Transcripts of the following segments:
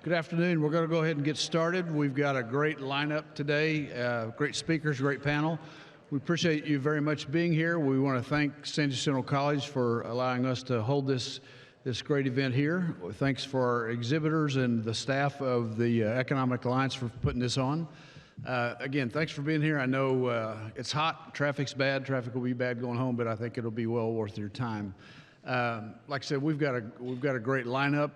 Good afternoon. We're going to go ahead and get started. We've got a great lineup today, great speakers, great panel. We appreciate you very much being here. We want to thank San Jacinto College for allowing us to hold this great event here. Thanks for our exhibitors and the staff of the Economic Alliance for putting this on. Again, thanks for being here. I know it's hot, traffic's bad, traffic will be bad going home, but I think it'll be well worth your time. Like I said, we've got a great lineup.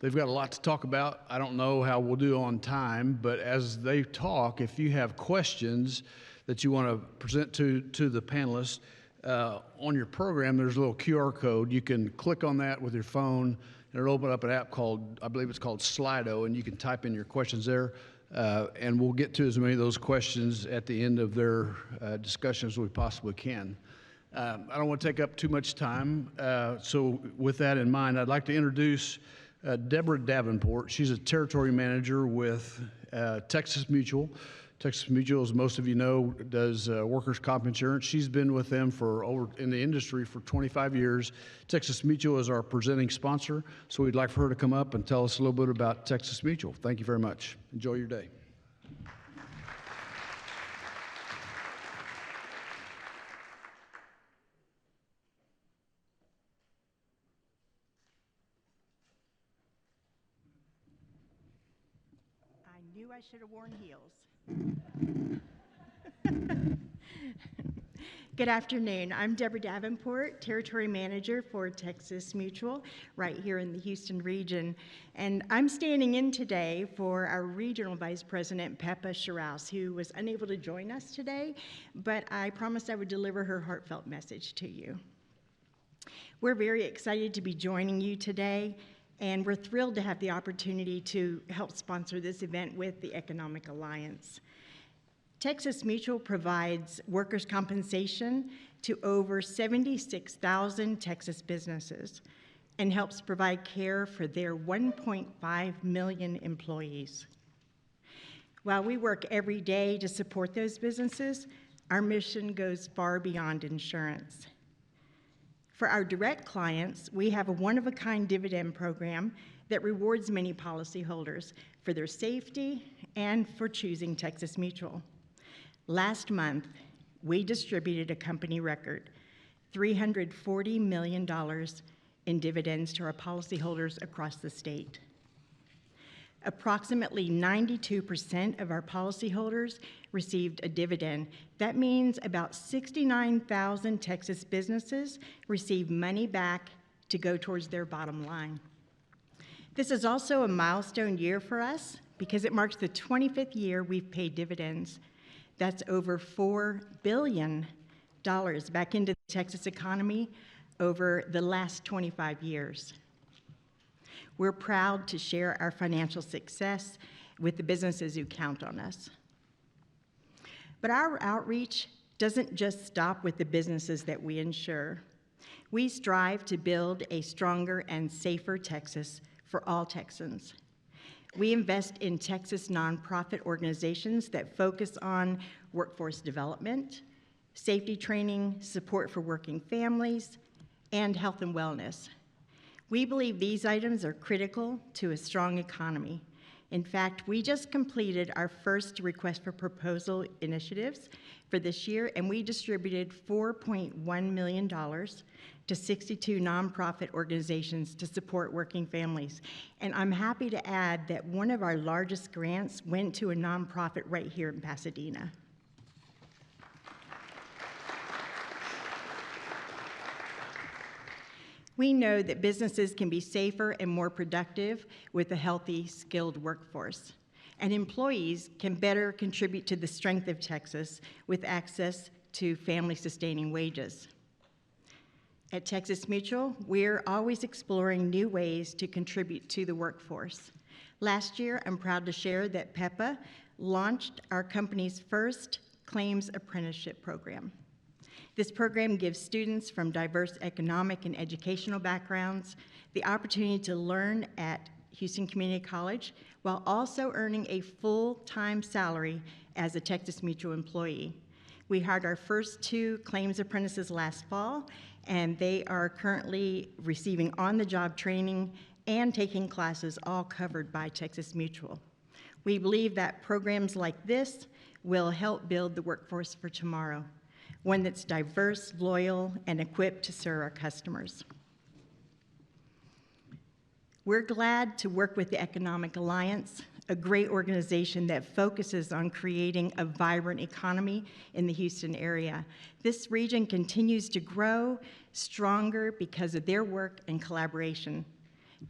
They've got a lot to talk about. I don't know how we'll do on time, but as they talk, if you have questions that you want to present to the panelists, on your program, there's a little QR code. You can click on that with your phone, and it'll open up an app called, I believe it's called Slido, and you can type in your questions there, and we'll get to as many of those questions at the end of their discussion as we possibly can. I don't want to take up too much time, so with that in mind, I'd like to introduce Deborah Davenport. She's a territory manager with Texas Mutual. Texas Mutual, as most of you know, does workers' comp insurance. She's been with them in the industry for 25 years. Texas Mutual is our presenting sponsor, so we'd like for her to come up and tell us a little bit about Texas Mutual. Thank you very much. Enjoy your day. I knew I should have worn heels. Good afternoon. I'm Deborah Davenport, Territory Manager for Texas Mutual, right here in the Houston region. And I'm standing in today for our Regional Vice President, Peppa Sharaus, who was unable to join us today, but I promised I would deliver her heartfelt message to you. We're very excited to be joining you today, and we're thrilled to have the opportunity to help sponsor this event with the Economic Alliance. Texas Mutual provides workers' compensation to over 76,000 Texas businesses and helps provide care for their 1.5 million employees. While we work every day to support those businesses, our mission goes far beyond insurance. For our direct clients, we have a one-of-a-kind dividend program that rewards many policyholders for their safety and for choosing Texas Mutual. Last month, we distributed a company record, $340 million in dividends to our policyholders across the state. Approximately 92% of our policyholders received a dividend. That means about 69,000 Texas businesses received money back to go towards their bottom line. This is also a milestone year for us because it marks the 25th year we've paid dividends. That's over $4 billion back into the Texas economy over the last 25 years. We're proud to share our financial success with the businesses who count on us. But our outreach doesn't just stop with the businesses that we insure. We strive to build a stronger and safer Texas for all Texans. We invest in Texas nonprofit organizations that focus on workforce development, safety training, support for working families, and health and wellness. We believe these items are critical to a strong economy. In fact, we just completed our first request for proposal initiatives for this year, and we distributed $4.1 million to 62 nonprofit organizations to support working families. And I'm happy to add that one of our largest grants went to a nonprofit right here in Pasadena. We know that businesses can be safer and more productive with a healthy, skilled workforce. And employees can better contribute to the strength of Texas with access to family-sustaining wages. At Texas Mutual, we're always exploring new ways to contribute to the workforce. Last year, I'm proud to share that Peppa launched our company's first claims apprenticeship program. This program gives students from diverse economic and educational backgrounds the opportunity to learn at Houston Community College while also earning a full-time salary as a Texas Mutual employee. We hired our first 2 claims apprentices last fall, and they are currently receiving on-the-job training and taking classes all covered by Texas Mutual. We believe that programs like this will help build the workforce for tomorrow, one that's diverse, loyal, and equipped to serve our customers. We're glad to work with the Economic Alliance, a great organization that focuses on creating a vibrant economy in the Houston area. This region continues to grow stronger because of their work and collaboration.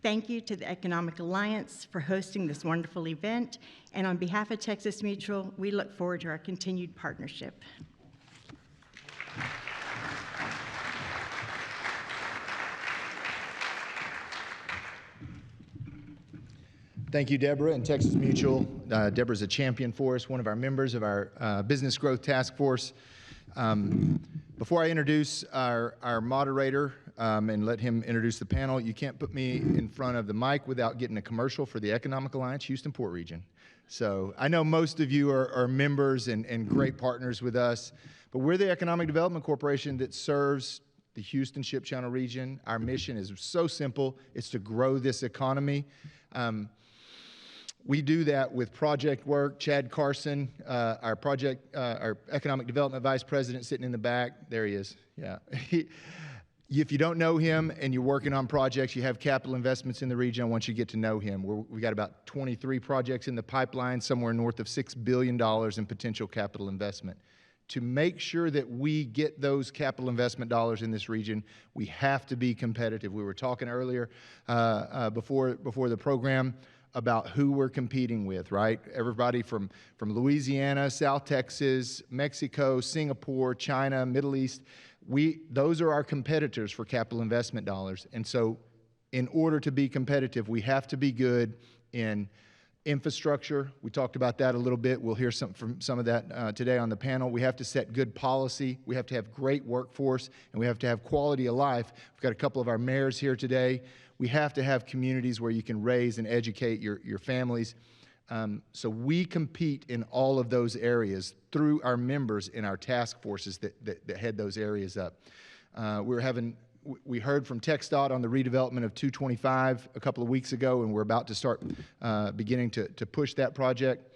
Thank you to the Economic Alliance for hosting this wonderful event, and on behalf of Texas Mutual, we look forward to our continued partnership. Thank you, Deborah, and Texas Mutual. Deborah's a champion for us, one of our members of our Business Growth Task Force. Before I introduce our moderator and let him introduce the panel, you can't put me in front of the mic without getting a commercial for the Economic Alliance Houston Port Region. So I know most of you are members and great partners with us, but we're the Economic Development Corporation that serves the Houston Ship Channel region. Our mission is so simple. It's to grow this economy. We do that with project work. Chad Carson, our Economic Development Vice President, sitting in the back. There he is. Yeah. If you don't know him and you're working on projects, you have capital investments in the region, I want you to get to know him. We got about 23 projects in the pipeline, somewhere north of $6 billion in potential capital investment. To make sure that we get those capital investment dollars in this region, we have to be competitive. We were talking earlier before the program about who we're competing with, right? Everybody from Louisiana, South Texas, Mexico, Singapore, China, Middle East. Those are our competitors for capital investment dollars. And so in order to be competitive, we have to be good in infrastructure. We talked about that a little bit. We'll hear from some of that today on the panel. We have to set good policy. We have to have great workforce, and we have to have quality of life. We've got a couple of our mayors here today. We have to have communities where you can raise and educate your families. So we compete in all of those areas through our members in our task forces that head those areas up. We heard from TxDOT on the redevelopment of 225 a couple of weeks ago, and we're about to start beginning to push that project.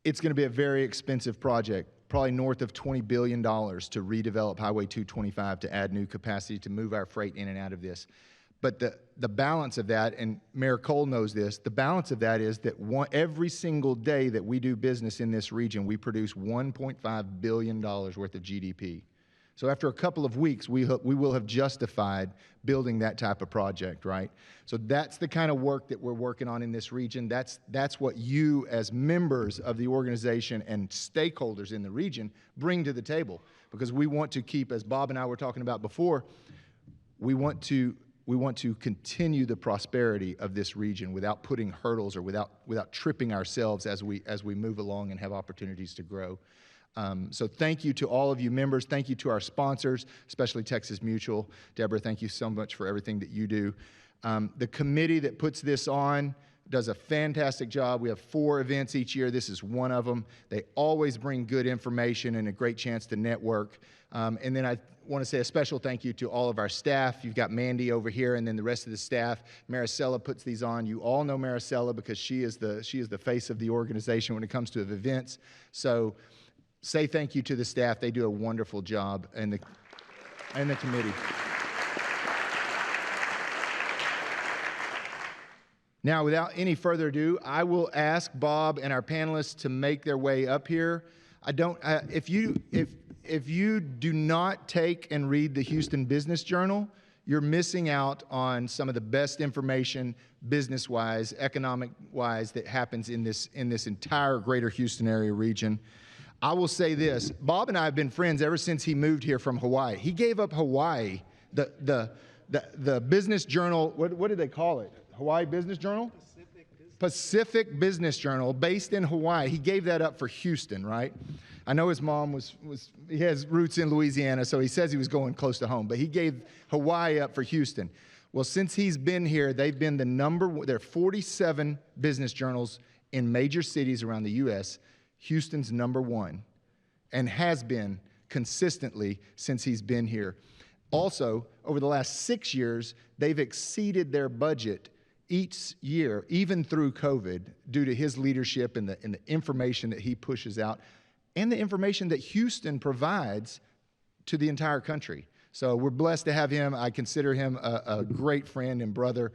It's going to be a very expensive project, probably north of $20 billion to redevelop Highway 225 to add new capacity to move our freight in and out of this. But the balance of that, and Mayor Cole knows this, the balance of that is that every single day that we do business in this region, we produce $1.5 billion worth of GDP. So after a couple of weeks, we will have justified building that type of project, right? So that's the kind of work that we're working on in this region. That's what you as members of the organization and stakeholders in the region bring to the table, because we want to keep, as Bob and I were talking about before, we want to continue the prosperity of this region without putting hurdles or without tripping ourselves as we move along and have opportunities to grow. So thank you to all of you members. Thank you to our sponsors, especially Texas Mutual. Deborah, thank you so much for everything that you do. The committee that puts this on does a fantastic job. We have 4 events each year. This is one of them. They always bring good information and a great chance to network. And then I want to say a special thank you to all of our staff. You've got Mandy over here, and then the rest of the staff. Maricela puts these on. You all know Maricela because she is the face of the organization when it comes to events. So say thank you to the staff. They do a wonderful job, and the committee. Now, without any further ado, I will ask Bob and our panelists to make their way up here. If you do not take and read the Houston Business Journal, you're missing out on some of the best information, business-wise, economic-wise, that happens in this entire greater Houston area region. I will say this, Bob and I have been friends ever since he moved here from Hawaii. He gave up Hawaii, the Business Journal, what did they call it? Hawaii Business Journal? Pacific Business Journal, based in Hawaii. He gave that up for Houston, right? I know his mom he has roots in Louisiana, so he says he was going close to home, but he gave Hawaii up for Houston. Well, since he's been here, they've been there are 47 business journals in major cities around the U.S., Houston's #1, and has been consistently since he's been here. Also, over the last 6 years, they've exceeded their budget each year, even through COVID, due to his leadership and the information that he pushes out and the information that Houston provides to the entire country. So we're blessed to have him. I consider him a great friend and brother.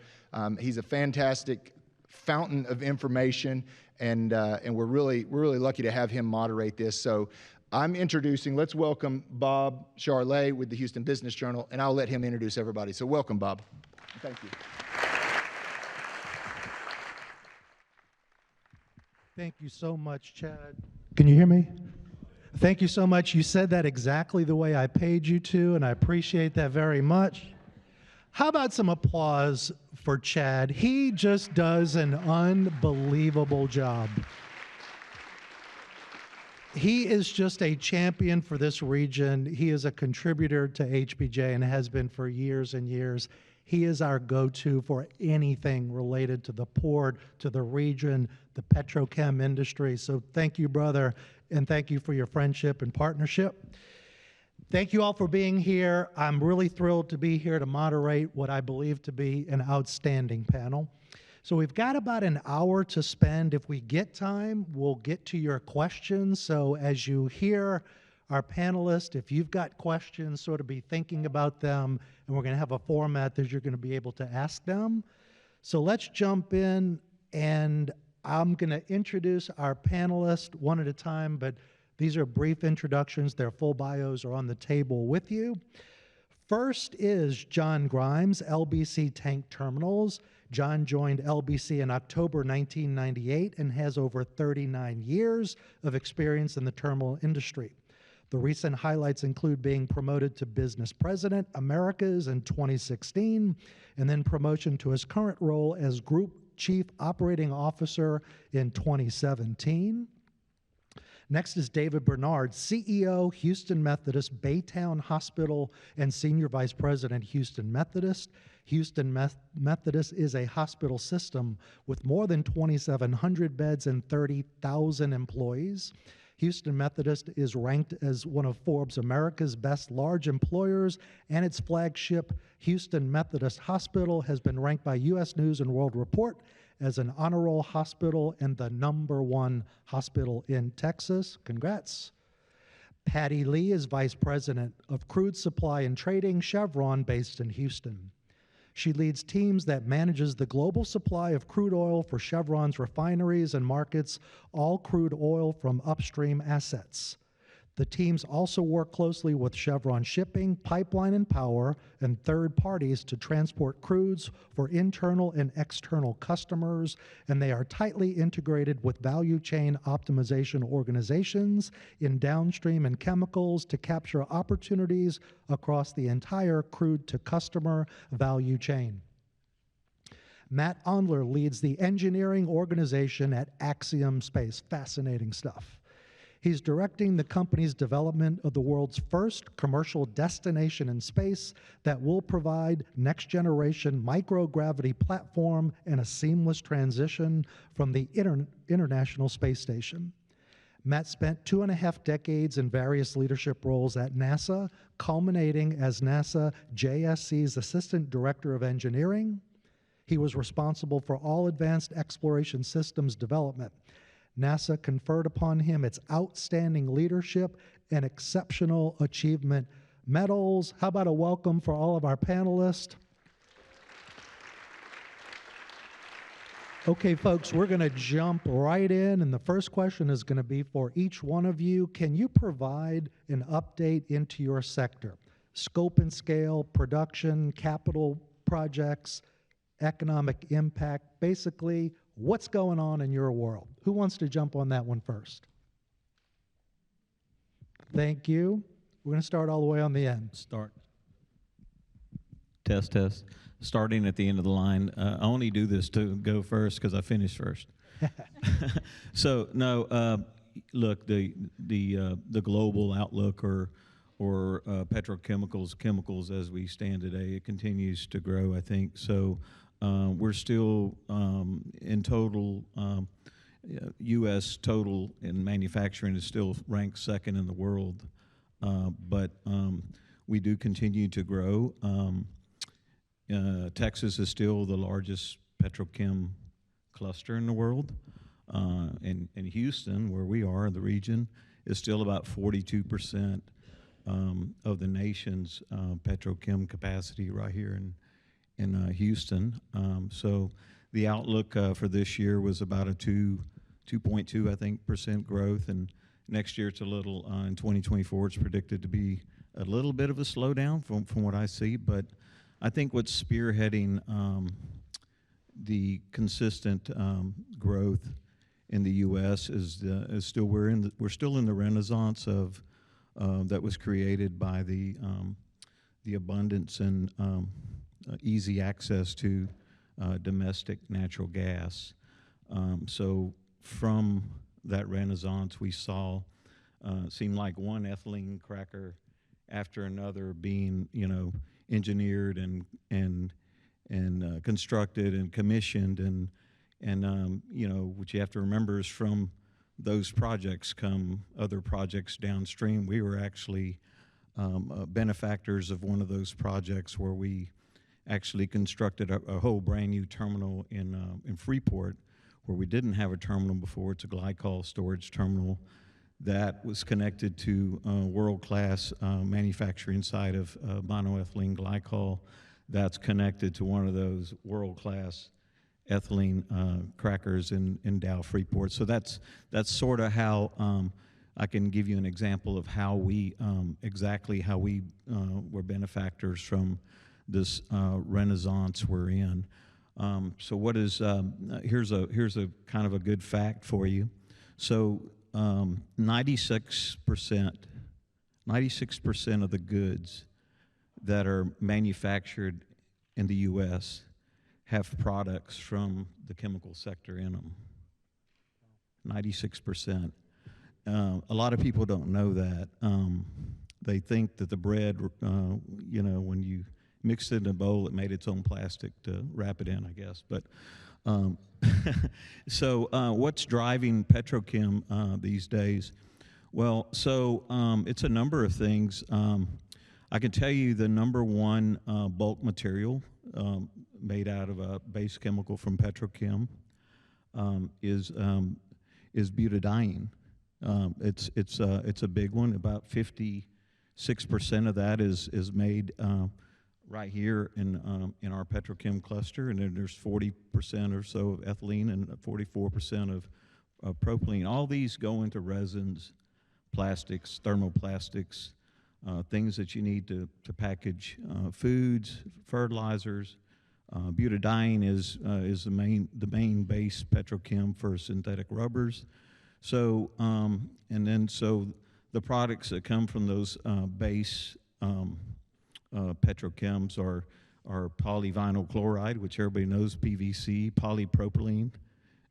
He's a fantastic fountain of information, and we're really lucky to have him moderate this. So I'm introducing, let's welcome Bob Charlet with the Houston Business Journal, and I'll let him introduce everybody. So welcome, Bob. Thank you. Thank you so much, Chad. Can you hear me? Thank you so much. You said that exactly the way I paid you to, and I appreciate that very much. How about some applause for Chad? He just does an unbelievable job. He is just a champion for this region. He is a contributor to HBJ and has been for years and years. He is our go-to for anything related to the port, to the region, the petrochem industry. So thank you, brother, and thank you for your friendship and partnership. Thank you all for being here. I'm really thrilled to be here to moderate what I believe to be an outstanding panel. So we've got about an hour to spend. If we get time, we'll get to your questions. So as you hear our panelists, if you've got questions, sort of be thinking about them, and we're going to have a format that you're going to be able to ask them. So let's jump in, and I'm going to introduce our panelists one at a time, but these are brief introductions. Their full bios are on the table with you. First is John Grimes, LBC Tank Terminals. John joined LBC in October 1998 and has over 39 years of experience in the terminal industry. The recent highlights include being promoted to Business President Americas in 2016, and then promotion to his current role as Group Chief Operating Officer in 2017. Next is David Bernard, CEO, Houston Methodist, Baytown Hospital, and Senior Vice President, Houston Methodist. Houston Methodist is a hospital system with more than 2,700 beds and 30,000 employees. Houston Methodist is ranked as one of Forbes' America's Best Large Employers, and its flagship, Houston Methodist Hospital, has been ranked by U.S. News & World Report as an honor roll hospital and the #1 hospital in Texas. Congrats. Patty Lee is Vice President of Crude Supply and Trading, Chevron, based in Houston. She leads teams that manages the global supply of crude oil for Chevron's refineries and markets all crude oil from upstream assets. The teams also work closely with Chevron Shipping, Pipeline and Power, and third parties to transport crudes for internal and external customers, and they are tightly integrated with value chain optimization organizations in downstream and chemicals to capture opportunities across the entire crude-to-customer value chain. Matt Ondler leads the engineering organization at Axiom Space. Fascinating stuff. He's directing the company's development of the world's first commercial destination in space that will provide next-generation microgravity platform and a seamless transition from the International Space Station. Matt spent 2.5 decades in various leadership roles at NASA, culminating as NASA JSC's Assistant Director of Engineering. He was responsible for all advanced exploration systems development. NASA conferred upon him its outstanding leadership and exceptional achievement medals. How about a welcome for all of our panelists? Okay, folks, we're going to jump right in, and the first question is going to be for each one of you. Can you provide an update into your sector? Scope and scale, production, capital projects, economic impact, basically, what's going on in your world? Who wants to jump on that one first? Thank you. We're going to start all the way on the end. Start. Test, test. Starting at the end of the line. I only do this to go first because I finish first. So no, look, the global outlook or petrochemicals, chemicals as we stand today, it continues to grow. I think so. We're still in total. U.S. total in manufacturing is still ranked second in the world, but we do continue to grow. Texas is still the largest petrochem cluster in the world. And Houston, where we are in the region, is still about 42% of the nation's petrochem capacity right here in Houston. So the outlook for this year was about a 2.2, I think, percent growth, and next year it's a little, in 2024, it's predicted to be a little bit of a slowdown from what I see, but I think what's spearheading the consistent growth in the U.S. is still we're still in the renaissance of that was created by the abundance and easy access to domestic natural gas. So from that renaissance, we saw seemed like one ethylene cracker after another being, engineered and constructed and commissioned, and what you have to remember is from those projects come other projects downstream. We were actually benefactors of one of those projects where we actually constructed a whole brand new terminal in Freeport, where we didn't have a terminal before. It's a glycol storage terminal that was connected to world-class manufacturing site of monoethylene glycol that's connected to one of those world-class ethylene crackers in Dow Freeport. So that's sort of how I can give you an example of how we exactly how we were benefactors from this renaissance we're in. So what is here's a kind of a good fact for you. So 96% of the goods that are manufactured in the U.S. have products from the chemical sector in them. 96%. A lot of people don't know that. They think that the bread, when you mixed it in a bowl, it made its own plastic to wrap it in, I guess. But so what's driving Petrochem these days? Well, so it's a number of things. I can tell you the number one bulk material made out of a base chemical from Petrochem is butadiene. It's a big one. About 56% of that is made right here in our Petrochem cluster, and then there's 40% or so of ethylene and 44% of propylene. All these go into resins, plastics, thermoplastics, things that you need to package foods, fertilizers. Butadiene is the main base petrochem for synthetic rubbers. So so the products that come from those base petrochems are polyvinyl chloride, which everybody knows, PVC, polypropylene,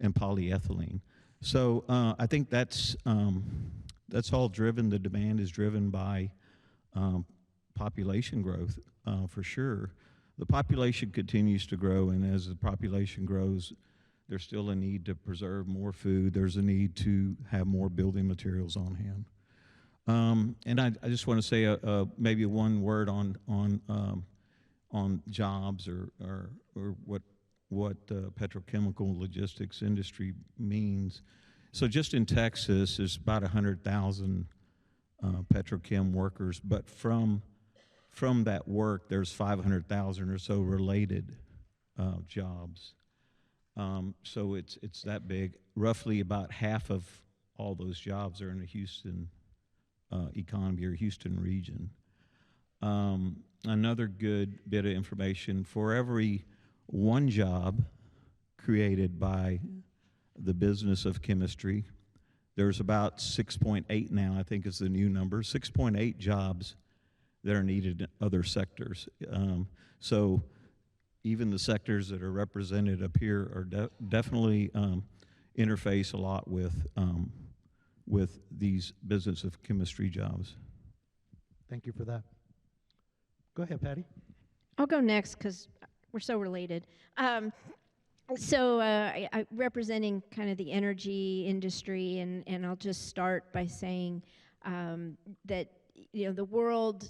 and polyethylene. So I think that's all driven. The demand is driven by population growth for sure. The population continues to grow, and as the population grows, there's still a need to preserve more food. There's a need to have more building materials on hand. And I just want to say maybe one word on jobs or what petrochemical logistics industry means. So just in Texas, there's about 100,000 petrochem workers, but from that work, there's 500,000 or so related jobs. So it's that big. Roughly about half of all those jobs are in the Houston economy or Houston region. Another good bit of information: for every one job created by the business of chemistry, there's about 6.8 now, I think is the new number, 6.8 jobs that are needed in other sectors. So even the sectors that are represented up here are definitely interface a lot with these business of chemistry jobs. Thank you for that. Go ahead, Patty. I'll go next because we're so related. So I representing kind of the energy industry, and I'll just start by saying that the world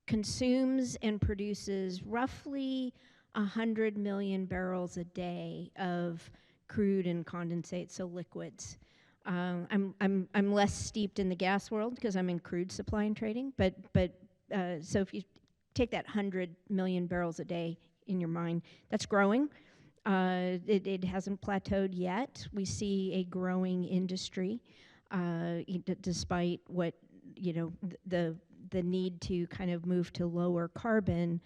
consumes and produces roughly 100 million barrels a day of crude and condensate, so liquids. I'm less steeped in the gas world because I'm in crude supply and trading, but so if you take that 100 million barrels a day in your mind, that's growing. It hasn't plateaued yet. We see a growing industry, despite what, the need to kind of move to lower carbon.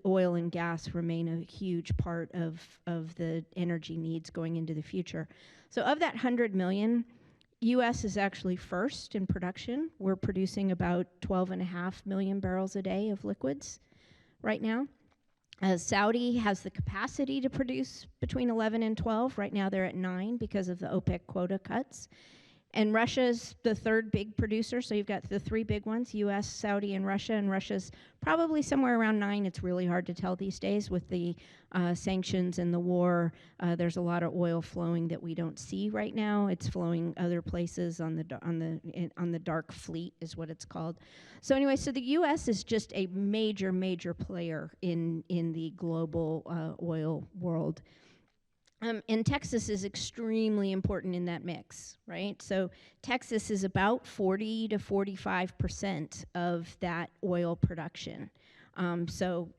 Oil and gas remain a huge part of the energy needs going into the future. So of that 100 million, U.S. is actually first in production. We're producing about 12.5 million barrels a day of liquids right now. Saudi has the capacity to produce between 11 and 12. Right now they're at 9 because of the OPEC quota cuts. And Russia's the third big producer, so you've got the 3 big ones, U.S., Saudi, and Russia. And Russia's probably somewhere around 9. It's really hard to tell these days with the sanctions and the war. There's a lot of oil flowing that we don't see right now. It's flowing other places on the dark fleet, is what it's called. So anyway, so the U.S. is just a major, major player in the global oil world. And Texas is extremely important in that mix, right? So Texas is about 40 to 45% of that oil production. So,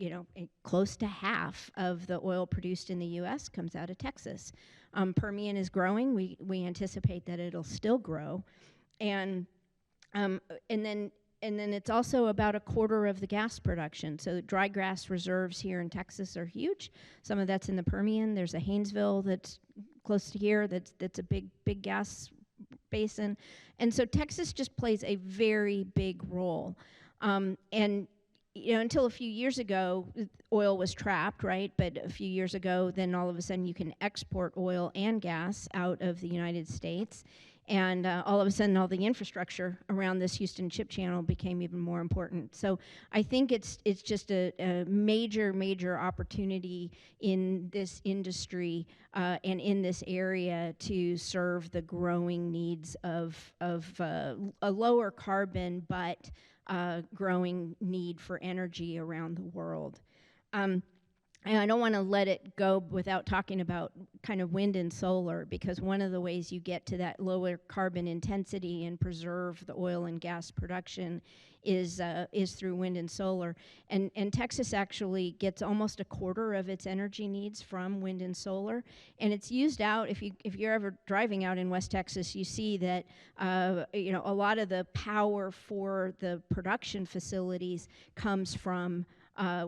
close to half of the oil produced in the U.S. comes out of Texas. Permian is growing. We anticipate that it'll still grow. And then it's also about a quarter of the gas production. So the dry gas reserves here in Texas are huge. Some of that's in the Permian. There's a Haynesville that's close to here that's a big gas basin. And so Texas just plays a very big role. And until a few years ago, oil was trapped, right? But a few years ago, then all of a sudden you can export oil and gas out of the United States. And all of a sudden, all the infrastructure around this Houston Ship Channel became even more important. So I think it's just a major, major opportunity in this industry and in this area to serve the growing needs of a lower carbon but growing need for energy around the world. And I don't want to let it go without talking about kind of wind and solar, because one of the ways you get to that lower carbon intensity and preserve the oil and gas production is through wind and solar. And Texas actually gets almost a quarter of its energy needs from wind and solar. And it's used out, if you're ever driving out in West Texas, you see that a lot of the power for the production facilities comes from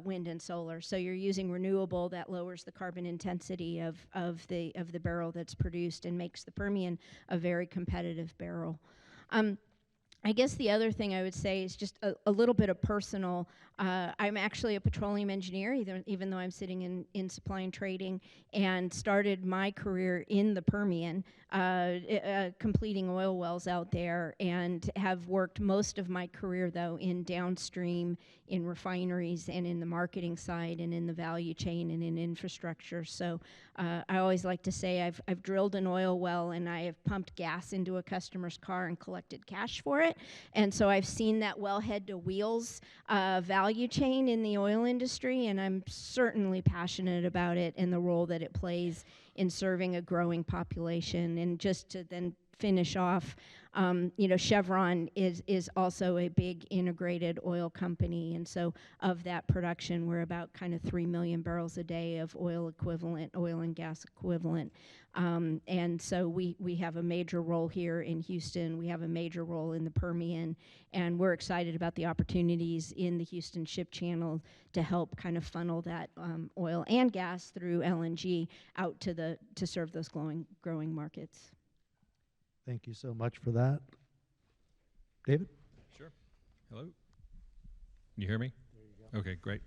wind and solar. So you're using renewable that lowers the carbon intensity of the barrel that's produced and makes the Permian a very competitive barrel. I guess the other thing I would say is just a little bit of personal. I'm actually a petroleum engineer, even though I'm sitting in supply and trading, and started my career in the Permian, completing oil wells out there, and have worked most of my career, though, in downstream, in refineries, and in the marketing side, and in the value chain, and in infrastructure. So I always like to say I've drilled an oil well, and I have pumped gas into a customer's car and collected cash for it. And so I've seen that wellhead to wheels value chain in the oil industry, and I'm certainly passionate about it and the role that it plays in serving a growing population. And just to then finish off, Chevron is also a big integrated oil company, and so of that production, we're about kind of 3 million barrels a day of oil and gas equivalent. And so we have a major role here in Houston. We have a major role in the Permian, and we're excited about the opportunities in the Houston Ship Channel to help kind of funnel that oil and gas through LNG out to serve those growing markets. Thank you so much for that. David? Sure. Hello? Can you hear me? There you go. Okay, great.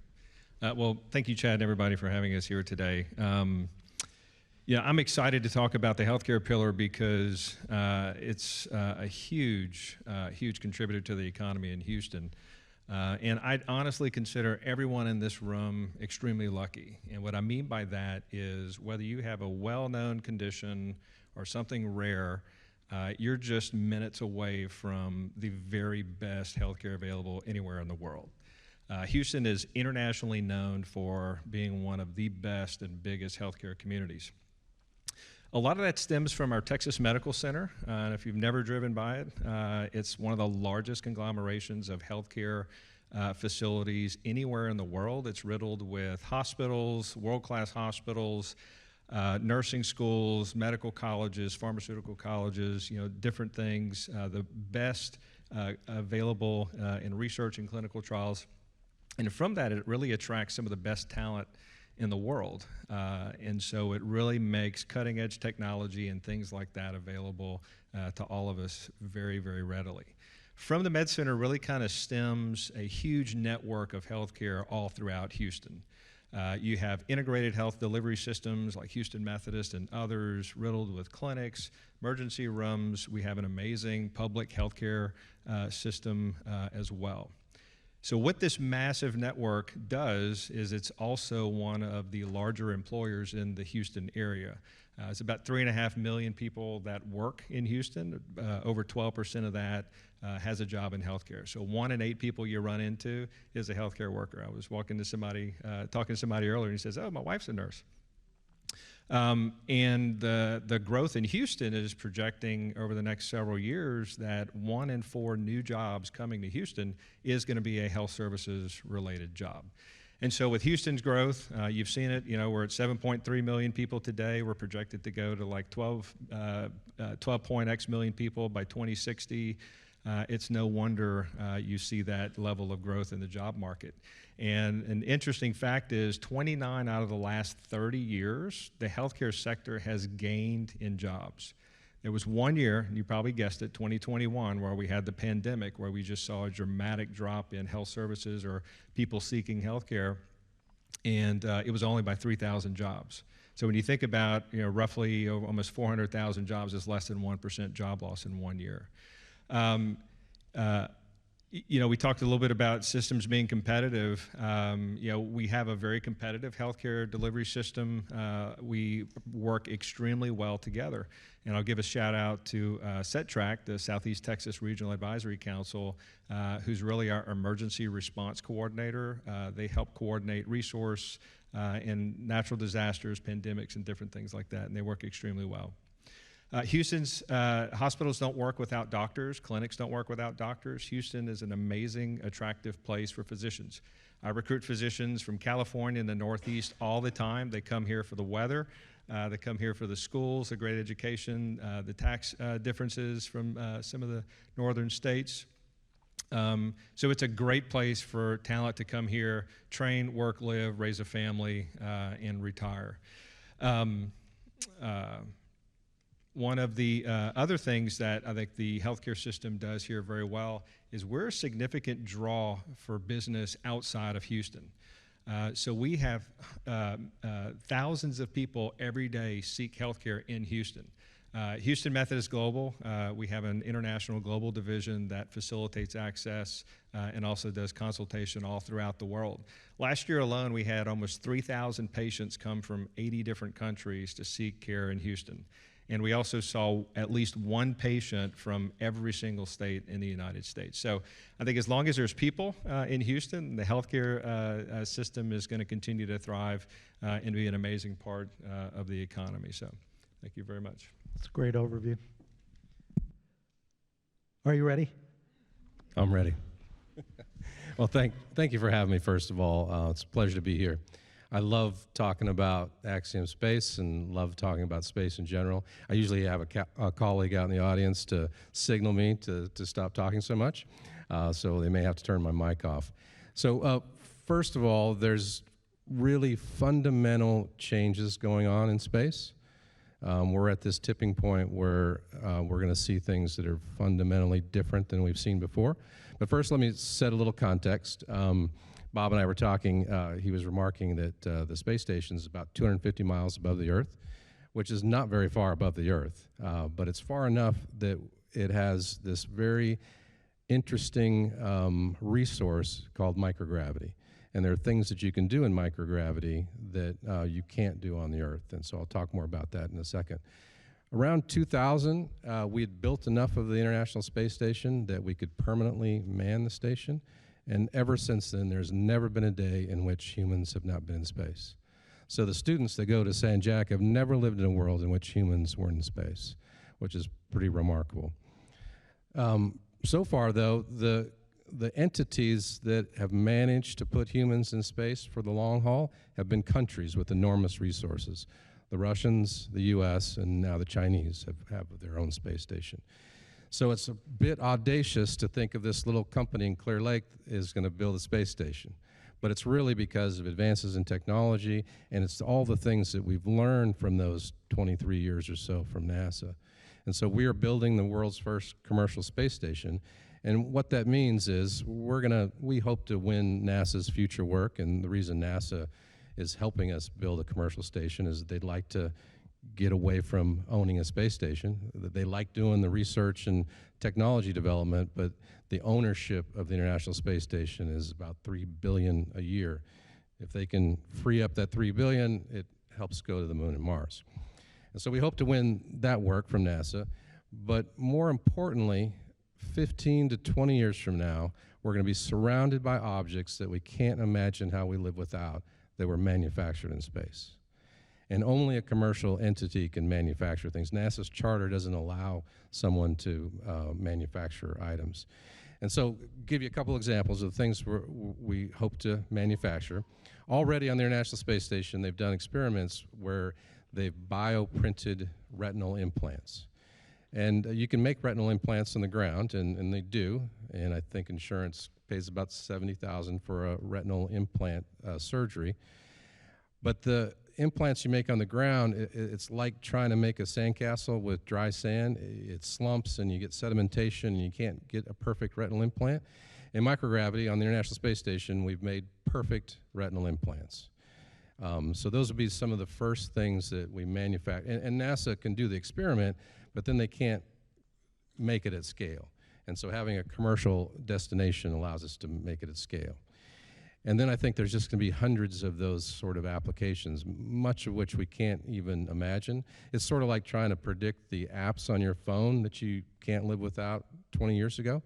Well, thank you, Chad, and everybody for having us here today. I'm excited to talk about the healthcare pillar because it's a huge contributor to the economy in Houston. And I honestly consider everyone in this room extremely lucky. And what I mean by that is whether you have a well-known condition or something rare, you're just minutes away from the very best healthcare available anywhere in the world. Houston is internationally known for being one of the best and biggest healthcare communities. A lot of that stems from our Texas Medical Center. And if you've never driven by it, it's one of the largest conglomerations of healthcare facilities anywhere in the world. It's riddled with hospitals, world-class hospitals, nursing schools, medical colleges, pharmaceutical colleges, different things, the best available in research and clinical trials. And from that, it really attracts some of the best talent in the world. And so it really makes cutting edge technology and things like that available to all of us very, very readily. From the Med Center really kind of stems a huge network of healthcare all throughout Houston. You have integrated health delivery systems like Houston Methodist and others, riddled with clinics, emergency rooms. We have an amazing public healthcare system as well. So what this massive network does is it's also one of the larger employers in the Houston area. It's about 3.5 million people that work in Houston. Over 12% of that has a job in healthcare. So 1 in 8 people you run into is a healthcare worker. I was talking to somebody earlier, and he says, "Oh, my wife's a nurse." And the growth in Houston is projecting over the next several years that 1 in 4 new jobs coming to Houston is going to be a health services related job. And so with Houston's growth, you've seen it, we're at 7.3 million people today. We're projected to go to like 12.x million people by 2060. It's no wonder you see that level of growth in the job market. And an interesting fact is 29 out of the last 30 years, the healthcare sector has gained in jobs. There was 1 year, and you probably guessed it, 2021, where we had the pandemic, where we just saw a dramatic drop in health services or people seeking healthcare, and it was only by 3,000 jobs. So when you think about, roughly almost 400,000 jobs is less than 1% job loss in 1 year. We talked a little bit about systems being competitive. We have a very competitive healthcare delivery system. We work extremely well together. And I'll give a shout out to SETRAC, the Southeast Texas Regional Advisory Council, who's really our emergency response coordinator. They help coordinate resource in natural disasters, pandemics, and different things like that, and they work extremely well. Houston's hospitals don't work without doctors. Clinics don't work without doctors. Houston is an amazing, attractive place for physicians. I recruit physicians from California and the Northeast all the time. They come here for the weather. They come here for the schools, the great education, the tax differences from some of the northern states. So it's a great place for talent to come here, train, work, live, raise a family, and retire. One of the other things that I think the healthcare system does here very well is we're a significant draw for business outside of Houston. So we have thousands of people every day seek healthcare in Houston. Houston Methodist Global, we have an international global division that facilitates access and also does consultation all throughout the world. Last year alone, we had almost 3,000 patients come from 80 different countries to seek care in Houston. And we also saw at least 1 patient from every single state in the United States. So I think as long as there's people in Houston, the healthcare system is going to continue to thrive and be an amazing part of the economy. So thank you very much. That's a great overview. Are you ready? I'm ready. Well, thank you for having me, first of all. It's a pleasure to be here. I love talking about Axiom Space and love talking about space in general. I usually have a colleague out in the audience to signal me to stop talking so much, so they may have to turn my mic off. So first of all, there's really fundamental changes going on in space. We're at this tipping point where we're going to see things that are fundamentally different than we've seen before. But first, let me set a little context. Bob and I were talking, he was remarking that the space station is about 250 miles above the Earth, which is not very far above the Earth, but it's far enough that it has this very interesting resource called microgravity. And there are things that you can do in microgravity that you can't do on the Earth, and so I'll talk more about that in a second. Around 2000, we had built enough of the International Space Station that we could permanently man the station. And ever since then, there's never been a day in which humans have not been in space. So the students that go to San Jac have never lived in a world in which humans were in space, which is pretty remarkable. So far, though, the entities that have managed to put humans in space for the long haul have been countries with enormous resources. The Russians, the US, and now the Chinese have their own space station. So it's a bit audacious to think of this little company in Clear Lake is going to build a space station. But it's really because of advances in technology, and it's all the things that we've learned from those 23 years or so from NASA. And so we are building the world's first commercial space station. And what that means is we hope to win NASA's future work, and the reason NASA is helping us build a commercial station is that they'd like to get away from owning a space station. They like doing the research and technology development, but the ownership of the International Space Station is about $3 billion a year. If they can free up that $3 billion, it helps go to the moon and Mars. And so we hope to win that work from NASA, but more importantly, 15 to 20 years from now, we're going to be surrounded by objects that we can't imagine how we live without that were manufactured in space. And only a commercial entity can manufacture things. NASA's charter doesn't allow someone to manufacture items. And so, give you a couple examples of things we hope to manufacture. Already on the International Space Station, they've done experiments where they've bioprinted retinal implants. And you can make retinal implants on the ground, and they do. And I think insurance pays about $70,000 for a retinal implant surgery. But the implants you make on the ground, it's like trying to make a sandcastle with dry sand. It slumps and you get sedimentation and you can't get a perfect retinal implant. In microgravity on the International Space Station, we've made perfect retinal implants. So those would be some of the first things that we manufacture. And NASA can do the experiment, but then they can't make it at scale. And so having a commercial destination allows us to make it at scale. And then I think there's just going to be hundreds of those sort of applications, much of which we can't even imagine. It's sort of like trying to predict the apps on your phone that you can't live without 20 years ago.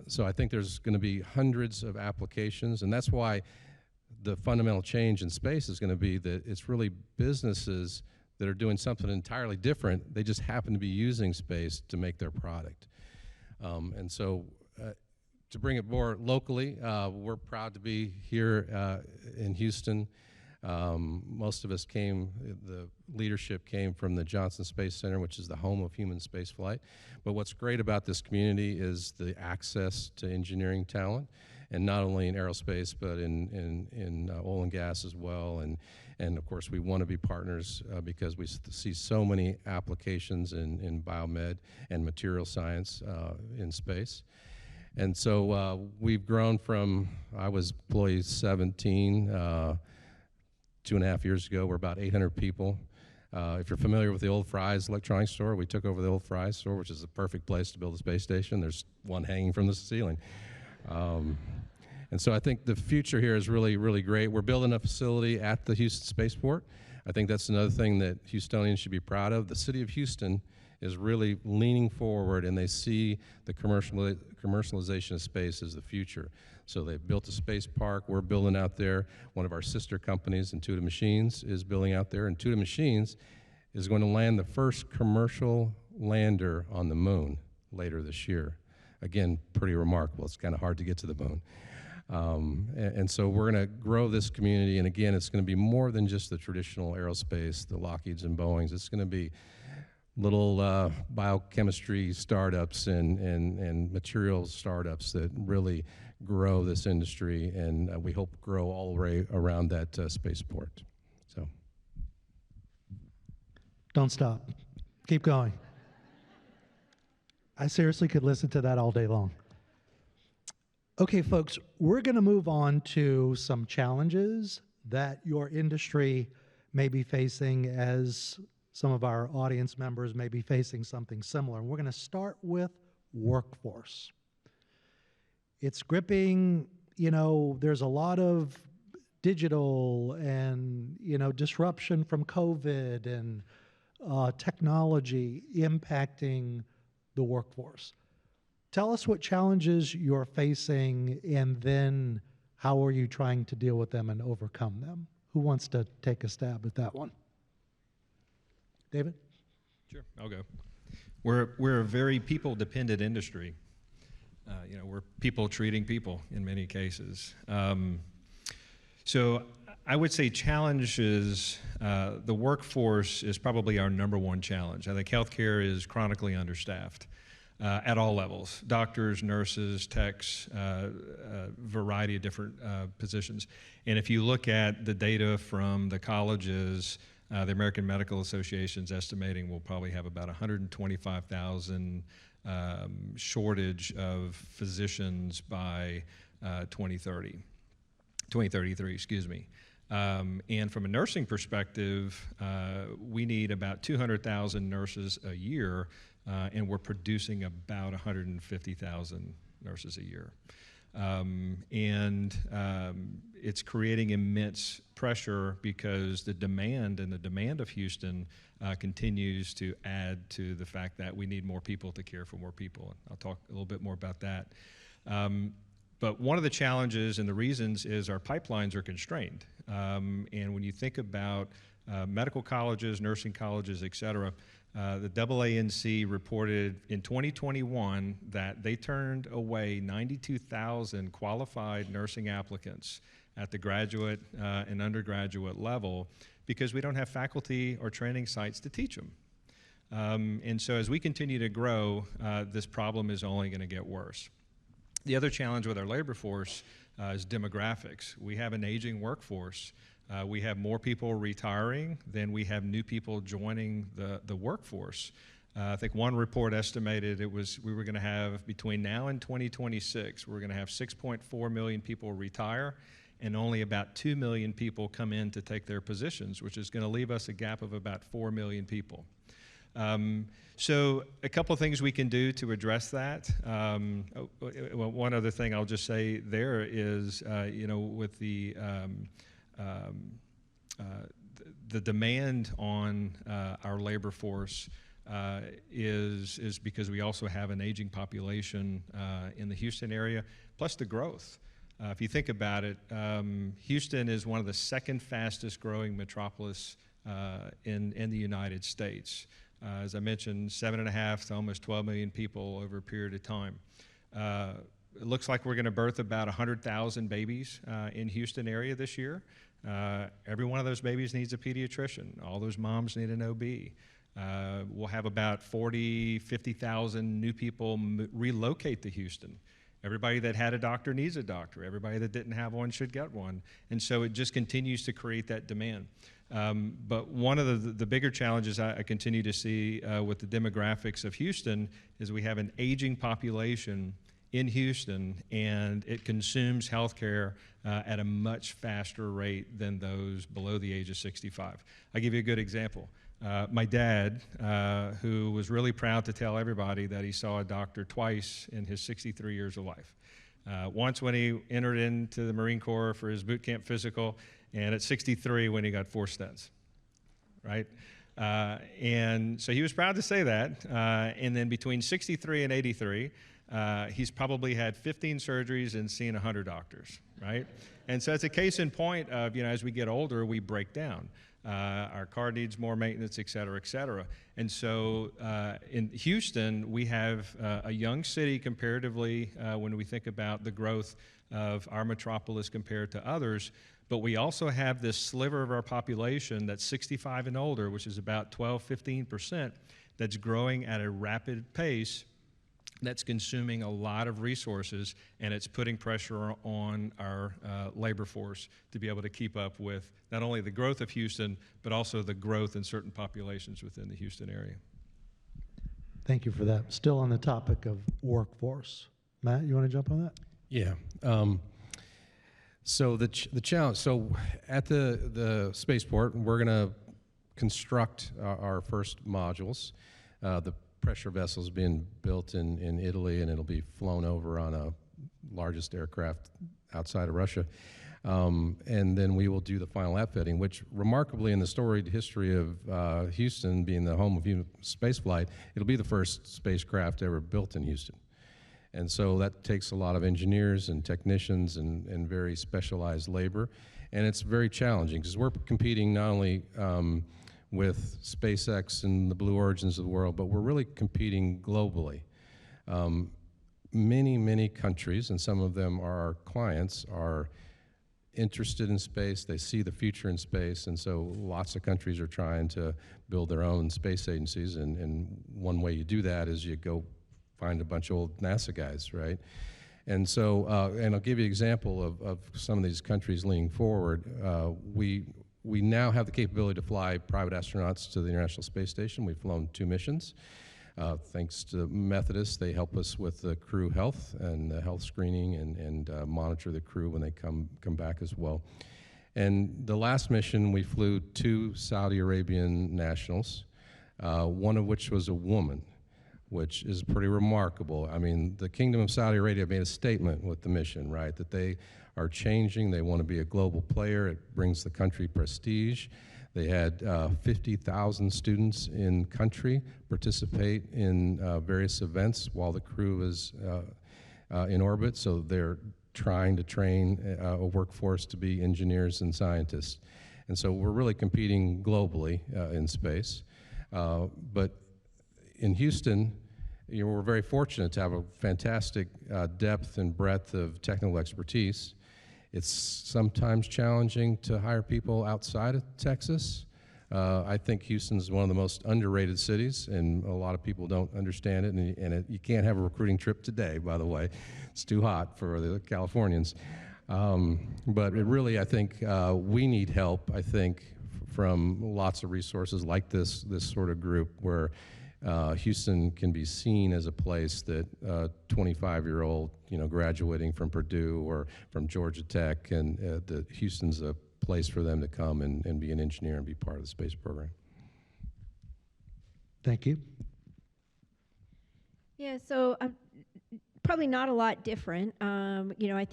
So I think there's going to be hundreds of applications, and that's why the fundamental change in space is going to be that it's really businesses that are doing something entirely different. They just happen to be using space to make their product. And so to bring it more locally, we're proud to be here in Houston. Most of us the leadership came from the Johnson Space Center, which is the home of human spaceflight. But what's great about this community is the access to engineering talent, and not only in aerospace, but in oil and gas as well. And of course, we want to be partners because we see so many applications in biomed and material science in space. And so we've grown from, I was employee 17, 2.5 years ago. We're about 800 people. If you're familiar with the old Fry's electronics store, we took over the old Fry's store, which is the perfect place to build a space station. There's one hanging from the ceiling. And so I think the future here is really, really great. We're building a facility at the Houston Spaceport. I think that's another thing that Houstonians should be proud of. The city of Houston is really leaning forward, and they see the commercialization of space as the future. So they've built a space park. We're building out there. One of our sister companies, Intuitive Machines, is building out there. Intuitive Machines is going to land the first commercial lander on the moon later this year. Again, pretty remarkable. It's kind of hard to get to the moon. And so we're going to grow this community, and again, it's going to be more than just the traditional aerospace, the Lockheeds and Boeings. It's going to be little biochemistry startups and materials startups that really grow this industry, and we hope grow all the way around that spaceport. So, Don't stop. Keep going. I seriously could listen to that all day long. Okay, folks, we're going to move on to some challenges that your industry may be facing, as some of our audience members may be facing something similar. And we're going to start with workforce. It's gripping, there's a lot of digital and, disruption from COVID and technology impacting the workforce. Tell us what challenges you're facing, and then how are you trying to deal with them and overcome them? Who wants to take a stab at that one? David? Sure, I'll go. We're a very people-dependent industry. We're people treating people in many cases. So I would say challenges, the workforce is probably our number one challenge. I think healthcare is chronically understaffed at all levels, doctors, nurses, techs, variety of different positions. And if you look at the data from the colleges, the American Medical Association's estimating we'll probably have about 125,000 shortage of physicians by 2033, excuse me. And from a nursing perspective, we need about 200,000 nurses a year, and we're producing about 150,000 nurses a year. It's creating immense pressure because the demand of Houston continues to add to the fact that we need more people to care for more people. I'll talk a little bit more about that. But one of the challenges and the reasons is our pipelines are constrained. And when you think about medical colleges, nursing colleges, et cetera, the AANC reported in 2021 that they turned away 92,000 qualified nursing applicants at the graduate and undergraduate level because we don't have faculty or training sites to teach them. And so as we continue to grow, this problem is only going to get worse. The other challenge with our labor force is demographics. We have an aging workforce. We have more people retiring than we have new people joining the workforce. I think one report estimated we were going to have, between now and 2026, we're going to have 6.4 million people retire and only about 2 million people come in to take their positions, which is going to leave us a gap of about 4 million people. So a couple of things we can do to address that. One other thing I'll just say there is, with the demand on our labor force is because we also have an aging population in the Houston area, plus the growth. If you think about it, Houston is one of the second fastest growing metropolis in the United States. As I mentioned, 7.5 to almost 12 million people over a period of time. It looks like we're going to birth about 100,000 babies in Houston area this year. Every one of those babies needs a pediatrician. All those moms need an OB. We'll have about 50,000 new people relocate to Houston. Everybody that had a doctor needs a doctor. Everybody that didn't have one should get one. And so it just continues to create that demand. But one of the bigger challenges I continue to see with the demographics of Houston is we have an aging population in Houston, and it consumes healthcare at a much faster rate than those below the age of 65. I'll give you a good example. My dad, who was really proud to tell everybody that he saw a doctor twice in his 63 years of life. Once when he entered into the Marine Corps for his boot camp physical, and at 63 when he got 4 stents, right? And so he was proud to say that. And then between 63 and 83, he's probably had 15 surgeries and seen 100 doctors, right? And so it's a case in point of, as we get older, we break down. Our car needs more maintenance, et cetera, et cetera. And so in Houston, we have a young city comparatively when we think about the growth of our metropolis compared to others. But we also have this sliver of our population that's 65 and older, which is about 15%, that's growing at a rapid pace, that's consuming a lot of resources, and it's putting pressure on our labor force to be able to keep up with not only the growth of Houston, but also the growth in certain populations within the Houston area. Thank you for that. Still on the topic of workforce. Matt, you want to jump on that? Yeah. So the challenge, so at the spaceport, we're going to construct our first modules. The pressure vessel's being built in Italy, and it'll be flown over on a largest aircraft outside of Russia. And then we will do the final outfitting, which remarkably in the storied history of Houston being the home of human spaceflight, it'll be the first spacecraft ever built in Houston. And so that takes a lot of engineers and technicians and very specialized labor. And it's very challenging because we're competing not only with SpaceX and the Blue Origins of the world, but we're really competing globally. Many countries, and some of them are our clients, are interested in space. They see the future in space, and so lots of countries are trying to build their own space agencies, and one way you do that is you go find a bunch of old NASA guys, right? And so, and I'll give you an example of some of these countries leaning forward. We now have the capability to fly private astronauts to the International Space Station. We've flown 2 missions. Thanks to Methodist, they help us with the crew health and the health screening and monitor the crew when they come back as well. And the last mission, we flew 2 Saudi Arabian nationals, one of which was a woman, which is pretty remarkable. I mean, the Kingdom of Saudi Arabia made a statement with the mission, right, that they are changing. They want to be a global player. It brings the country prestige. They had 50,000 students in country participate in various events while the crew is in orbit. So they're trying to train a workforce to be engineers and scientists. And so we're really competing globally in space. But in Houston, we're very fortunate to have a fantastic depth and breadth of technical expertise. It's sometimes challenging to hire people outside of Texas. I think Houston's one of the most underrated cities, and a lot of people don't understand it, and you can't have a recruiting trip today, by the way. It's too hot for the Californians. But it really, I think, we need help, I think, from lots of resources like this sort of group where Houston can be seen as a place that 25-year-old, graduating from Purdue or from Georgia Tech, and that Houston's a place for them to come and be an engineer and be part of the space program. Thank you. Yeah, so probably not a lot different. I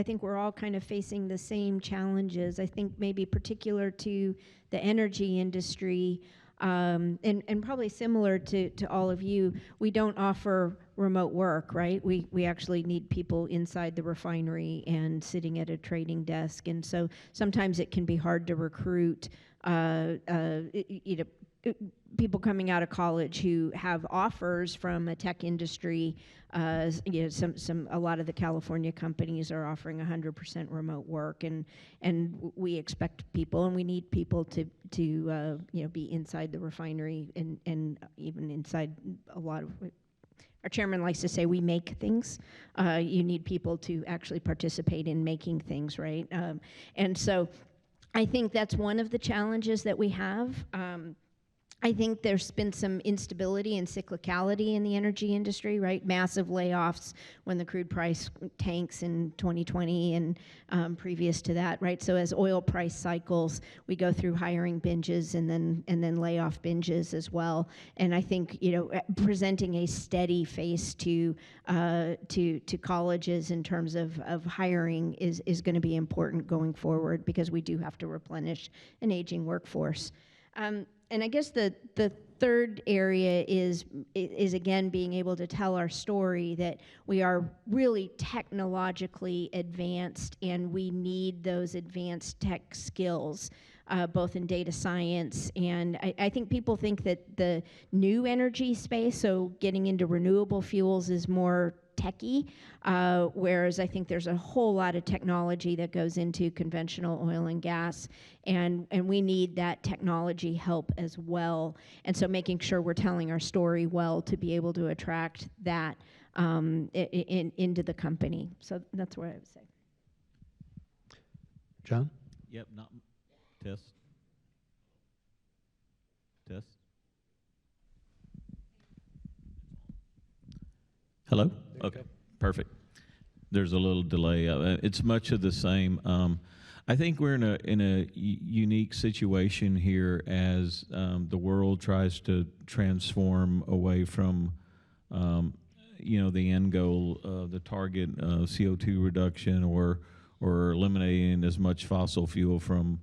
think we're all kind of facing the same challenges. I think maybe particular to the energy industry. And probably similar to all of you, we don't offer remote work, right? We actually need people inside the refinery and sitting at a trading desk, and so sometimes it can be hard to recruit people coming out of college who have offers from a tech industry. A lot of the California companies are offering 100% remote work, and we expect people, and we need people to be inside the refinery and even inside a lot of. Our chairman likes to say we make things. You need people to actually participate in making things, right? And so, I think that's one of the challenges that we have. I think there's been some instability and cyclicality in the energy industry, right? Massive layoffs when the crude price tanks in 2020 and previous to that, right? So as oil price cycles, we go through hiring binges and then layoff binges as well. And I think presenting a steady face to colleges in terms of hiring is going to be important going forward because we do have to replenish an aging workforce. And I guess the third area is again being able to tell our story that we are really technologically advanced and we need those advanced tech skills, both in data science and I think people think that the new energy space, so getting into renewable fuels, is more techie, whereas I think there's a whole lot of technology that goes into conventional oil and gas, and we need that technology help as well. And so making sure we're telling our story well to be able to attract that into the company. So that's what I would say. John? Yep, test. Hello? Okay, perfect. There's a little delay. It's much of the same. I think we're in a unique situation here as the world tries to transform away from the end goal, the target CO2 reduction, or eliminating as much fossil fuel from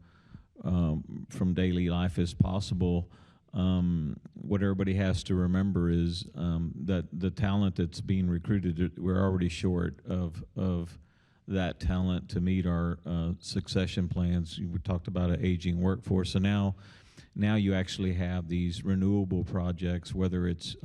daily life as possible. what everybody has to remember is that the talent that's being recruited, we're already short of that talent to meet our succession plans. We talked about an aging workforce, so now you actually have these renewable projects, whether it's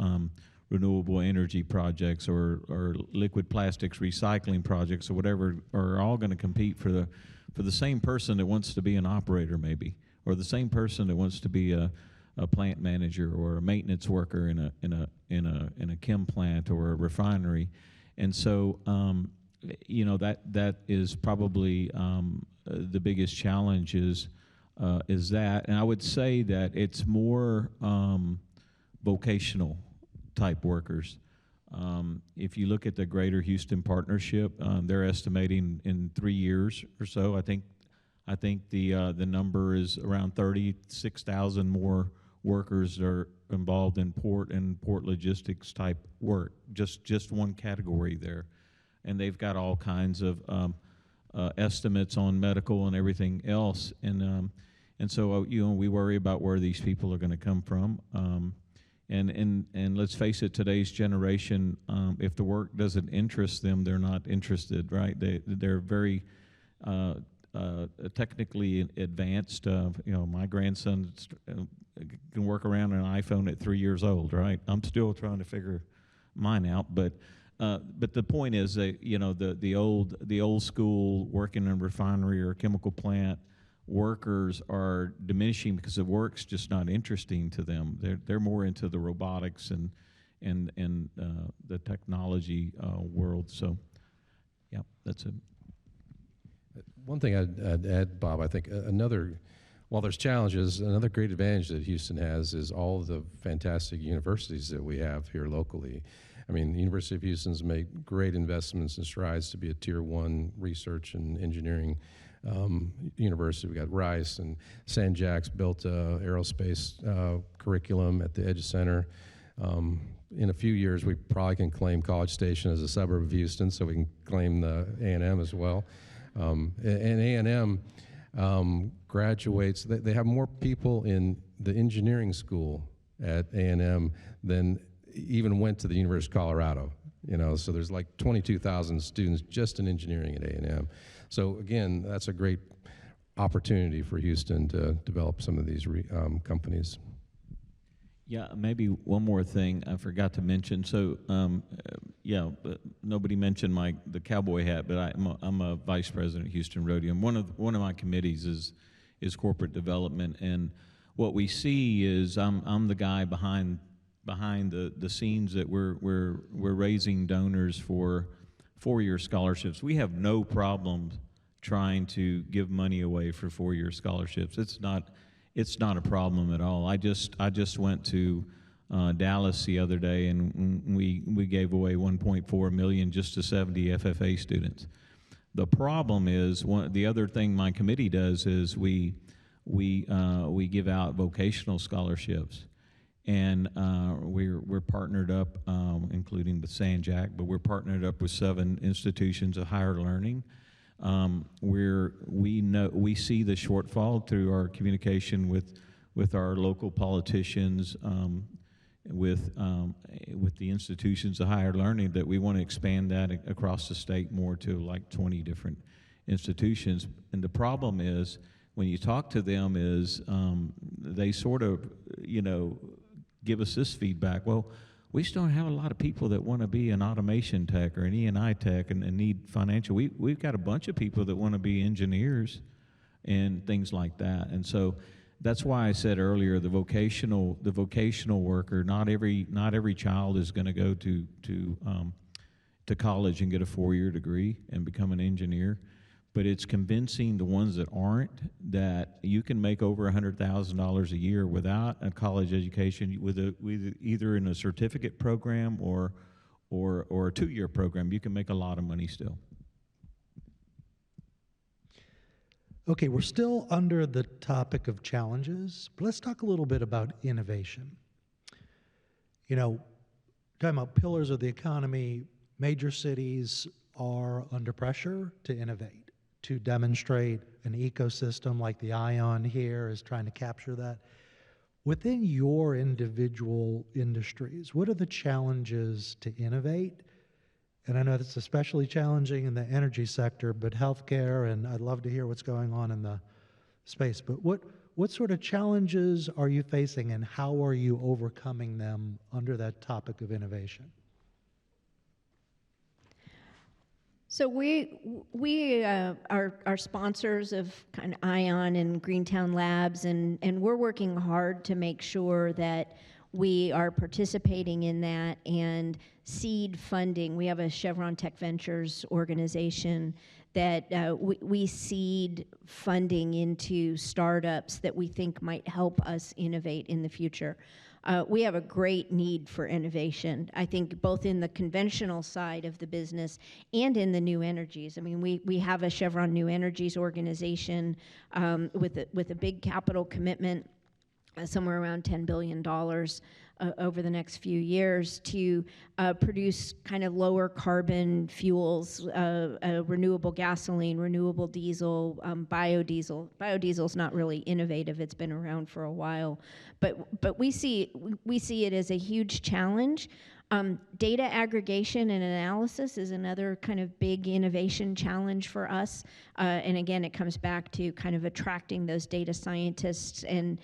renewable energy projects or liquid plastics recycling projects or whatever, are all going to compete for the same person that wants to be an operator, maybe, or the same person that wants to be a plant manager or a maintenance worker in a chem plant or a refinery. And so that is probably the biggest challenge is that. And I would say that it's more vocational type workers. If you look at the Greater Houston Partnership, they're estimating in 3 years or so. I think the number is around 36,000 more workers are involved in port and port logistics type work. Just one category there, and they've got all kinds of estimates on medical and everything else. And so we worry about where these people are going to come from. And let's face it, today's generation, if the work doesn't interest them, they're not interested, right? They're very technically advanced. My grandson can work around an iPhone at 3 years old, right? I'm still trying to figure mine out, but the point is that the old school working in a refinery or a chemical plant workers are diminishing because the work's just not interesting to them. They're more into the robotics and the technology world. So, yeah, that's it. One thing I'd add, Bob, I think while there's challenges, another great advantage that Houston has is all of the fantastic universities that we have here locally. I mean, the University of Houston's made great investments and strides to be a Tier 1 research and engineering university. We got Rice, and San Jack's built a aerospace curriculum at the Edge Center. In a few years, we probably can claim College Station as a suburb of Houston, so we can claim the A&M as well. And A&M graduates, they have more people in the engineering school at A&M than even went to the University of Colorado. So there's like 22,000 students just in engineering at A&M. So again, that's a great opportunity for Houston to develop some of these companies. Yeah, maybe one more thing I forgot to mention. So, nobody mentioned the cowboy hat, but I'm a vice president at Houston Rodeo. And one of my committees is corporate development. And what we see is I'm the guy behind the scenes that we're raising donors for 4-year scholarships. We have no problem trying to give money away for 4-year scholarships. It's not a problem at all. I just went to Dallas the other day, and we gave away $1.4 million just to 70 FFA students. The problem is the other thing my committee does is we give out vocational scholarships, and we're partnered up, including with San Jack, but we're partnered up with 7 institutions of higher learning. We see the shortfall through our communication with our local politicians, with the institutions of higher learning, that we want to expand that across the state more to like 20 different institutions. And the problem is, when you talk to them, is they sort of give us this feedback. Well, we just don't have a lot of people that want to be an automation tech or an E&I tech and need financial. We've got a bunch of people that want to be engineers and things like that. And so that's why I said earlier, the vocational worker. Not every child is going to go to college and get a 4-year degree and become an engineer. But it's convincing the ones that aren't that you can make over $100,000 a year without a college education, with either in a certificate program or a 2-year program. You can make a lot of money still. Okay, we're still under the topic of challenges, but let's talk a little bit about innovation. Talking about pillars of the economy, major cities are under pressure to innovate, to demonstrate an ecosystem like the ION here is trying to capture that. Within your individual industries, what are the challenges to innovate? And I know that's especially challenging in the energy sector, but healthcare, and I'd love to hear what's going on in the space. But what sort of challenges are you facing, and how are you overcoming them under that topic of innovation? So we are sponsors of kind of ION and Greentown Labs, and we're working hard to make sure that we are participating in that and seed funding. We have a Chevron Tech Ventures organization that we seed funding into startups that we think might help us innovate in the future. We have a great need for innovation, I think, both in the conventional side of the business and in the new energies. I mean, we have a Chevron New Energies organization with a big capital commitment, somewhere around $10 billion over the next few years to produce kind of lower carbon fuels, renewable gasoline, renewable diesel, biodiesel. Biodiesel is not really innovative; it's been around for a while, but we see it as a huge challenge. Data aggregation and analysis is another kind of big innovation challenge for us. And again, it comes back to kind of attracting those data scientists and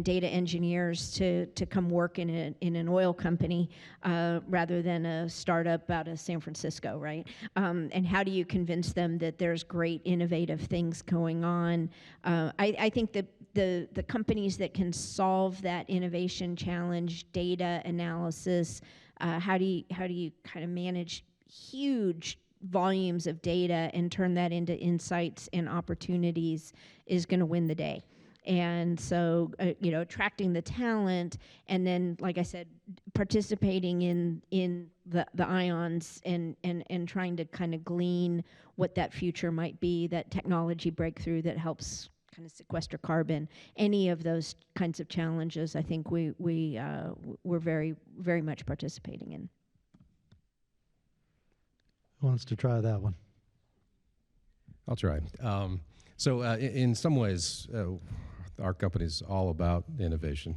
data engineers to come work in an oil company rather than a startup out of San Francisco, right? And how do you convince them that there's great innovative things going on? I think that the companies that can solve that innovation challenge, data analysis, how do you kind of manage huge volumes of data and turn that into insights and opportunities is going to win the day. And so, attracting the talent, and then, like I said, participating in the IONs and trying to kind of glean what that future might be, that technology breakthrough that helps kind of sequester carbon. Any of those kinds of challenges, I think we're very, very much participating in. Who wants to try that one? I'll try. In some ways, our company's all about innovation.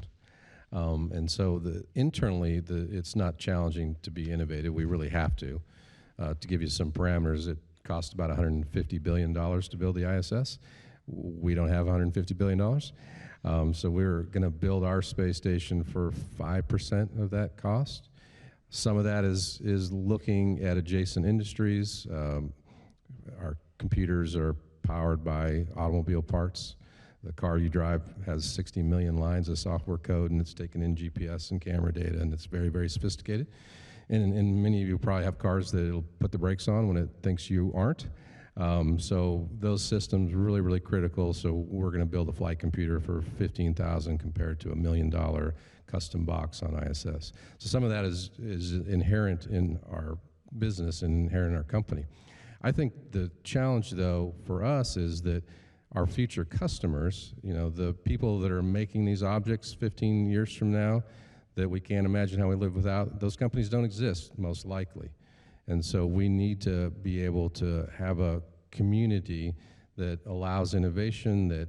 And so internally, it's not challenging to be innovative. We really have to. To give you some parameters, it cost about $150 billion to build the ISS. We don't have $150 billion. So we're going to build our space station for 5% of that cost. Some of that is looking at adjacent industries. Our computers are powered by automobile parts. The car you drive has 60 million lines of software code, and it's taken in GPS and camera data, and it's very, very sophisticated. And many of you probably have cars that it'll put the brakes on when it thinks you aren't. So those systems are really, really critical. So we're going to build a flight computer for $15,000 compared to $1 million custom box on ISS. So some of that is inherent in our business and inherent in our company. I think the challenge, though, for us is that our future customers, the people that are making these objects 15 years from now, that we can't imagine how we live without, those companies don't exist, most likely. And so we need to be able to have a community that allows innovation, that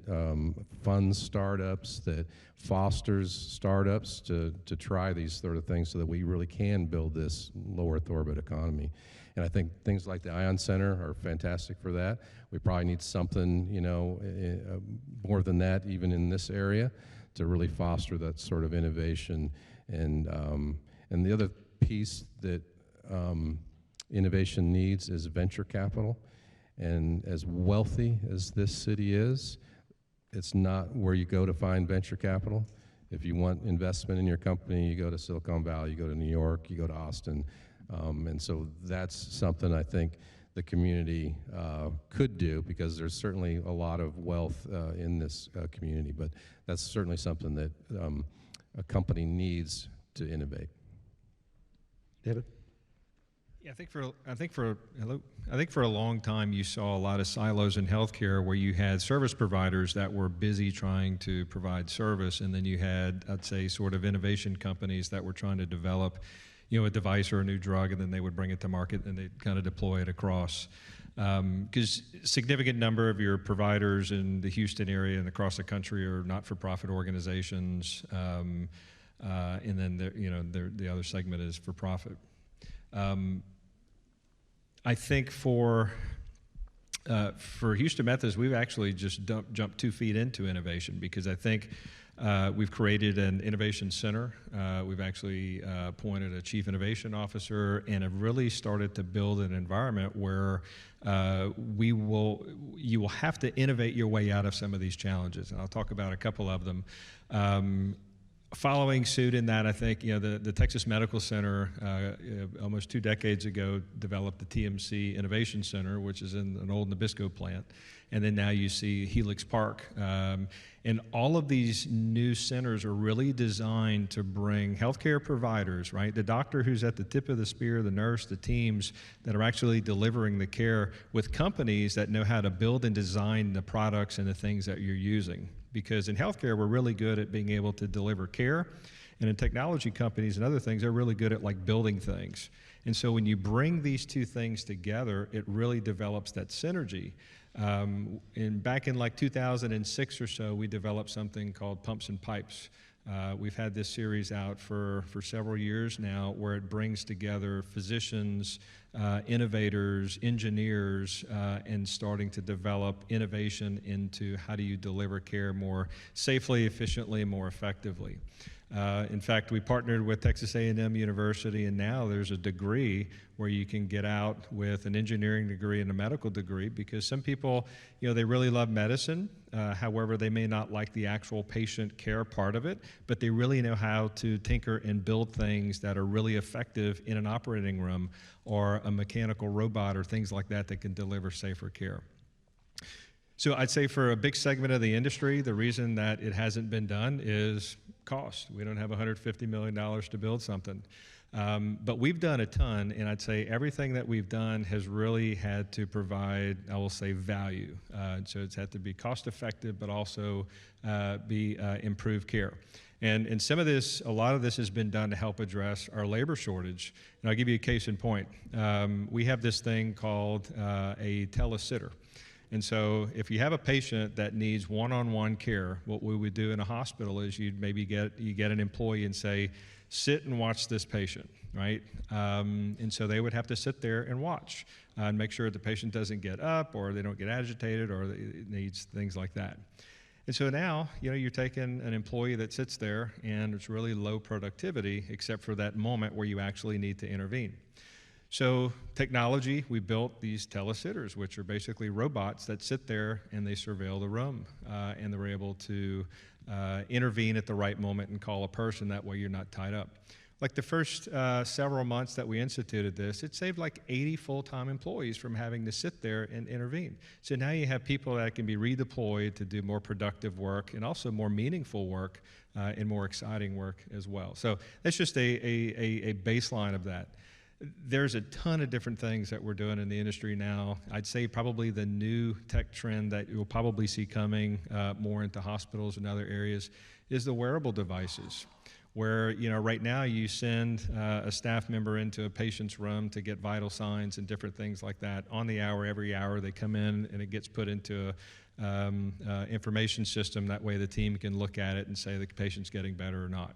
funds startups, that fosters startups to try these sort of things so that we really can build this low Earth orbit economy. And I think things like the ION Center are fantastic for that. We probably need something, more than that even in this area to really foster that sort of innovation. And the other piece that innovation needs is venture capital. And as wealthy as this city is, it's not where you go to find venture capital. If you want investment in your company, you go to Silicon Valley, you go to New York, you go to Austin. And so that's something I think the community could do, because there's certainly a lot of wealth in this community. But that's certainly something that a company needs to innovate. David? Yeah, I think for a long time you saw a lot of silos in healthcare where you had service providers that were busy trying to provide service, and then you had, I'd say, sort of innovation companies that were trying to develop, a device or a new drug, and then they would bring it to market and they'd kind of deploy it across. Because significant number of your providers in the Houston area and across the country are not-for-profit organizations, and then the other segment is for-profit. I think for Houston Methodist, we've actually just jumped 2 feet into innovation, because I think we've created an innovation center. We've actually appointed a chief innovation officer, and have really started to build an environment where you will have to innovate your way out of some of these challenges. And I'll talk about a couple of them. Following suit in that, I think the Texas Medical Center almost 2 decades ago developed the TMC Innovation Center, which is in an old Nabisco plant, and then now you see Helix Park. And all of these new centers are really designed to bring healthcare providers, right? The doctor who's at the tip of the spear, the nurse, the teams that are actually delivering the care, with companies that know how to build and design the products and the things that you're using. Because in healthcare, we're really good at being able to deliver care. And in technology companies and other things, they're really good at building things. And so when you bring these two things together, it really develops that synergy. Back in 2006 or so, we developed something called Pumps and Pipes. We've had this series out for several years now, where it brings together physicians, innovators, engineers, and starting to develop innovation into how do you deliver care more safely, efficiently, and more effectively. In fact, we partnered with Texas A&M University, and now there's a degree where you can get out with an engineering degree and a medical degree, because some people, they really love medicine. However, they may not like the actual patient care part of it, but they really know how to tinker and build things that are really effective in an operating room, or a mechanical robot, or things like that that can deliver safer care. So I'd say for a big segment of the industry, the reason that it hasn't been done is cost. We don't have $150 million to build something. But we've done a ton, and I'd say everything that we've done has really had to provide, I will say, value. So it's had to be cost effective, but also be improved care. And some of this, a lot of this has been done to help address our labor shortage. And I'll give you a case in point. We have this thing called a telesitter. And so if you have a patient that needs one-on-one care, what we would do in a hospital is you'd maybe get an employee and say, sit and watch this patient, right? And so they would have to sit there and watch and make sure the patient doesn't get up, or they don't get agitated, or it needs things like that. And so now, you're taking an employee that sits there and it's really low productivity, except for that moment where you actually need to intervene. So technology, we built these telesitters, which are basically robots that sit there and they surveil the room, and they're able to intervene at the right moment and call a person. That way you're not tied up. Like the first several months that we instituted this, it saved 80 full-time employees from having to sit there and intervene. So now you have people that can be redeployed to do more productive work, and also more meaningful work, and more exciting work as well. So that's just a baseline of that. There's a ton of different things that we're doing in the industry now. I'd say probably the new tech trend that you'll probably see coming more into hospitals and other areas is the wearable devices, where right now you send a staff member into a patient's room to get vital signs and different things like that. On the hour, every hour they come in, and it gets put into a information system. That way the team can look at it and say the patient's getting better or not.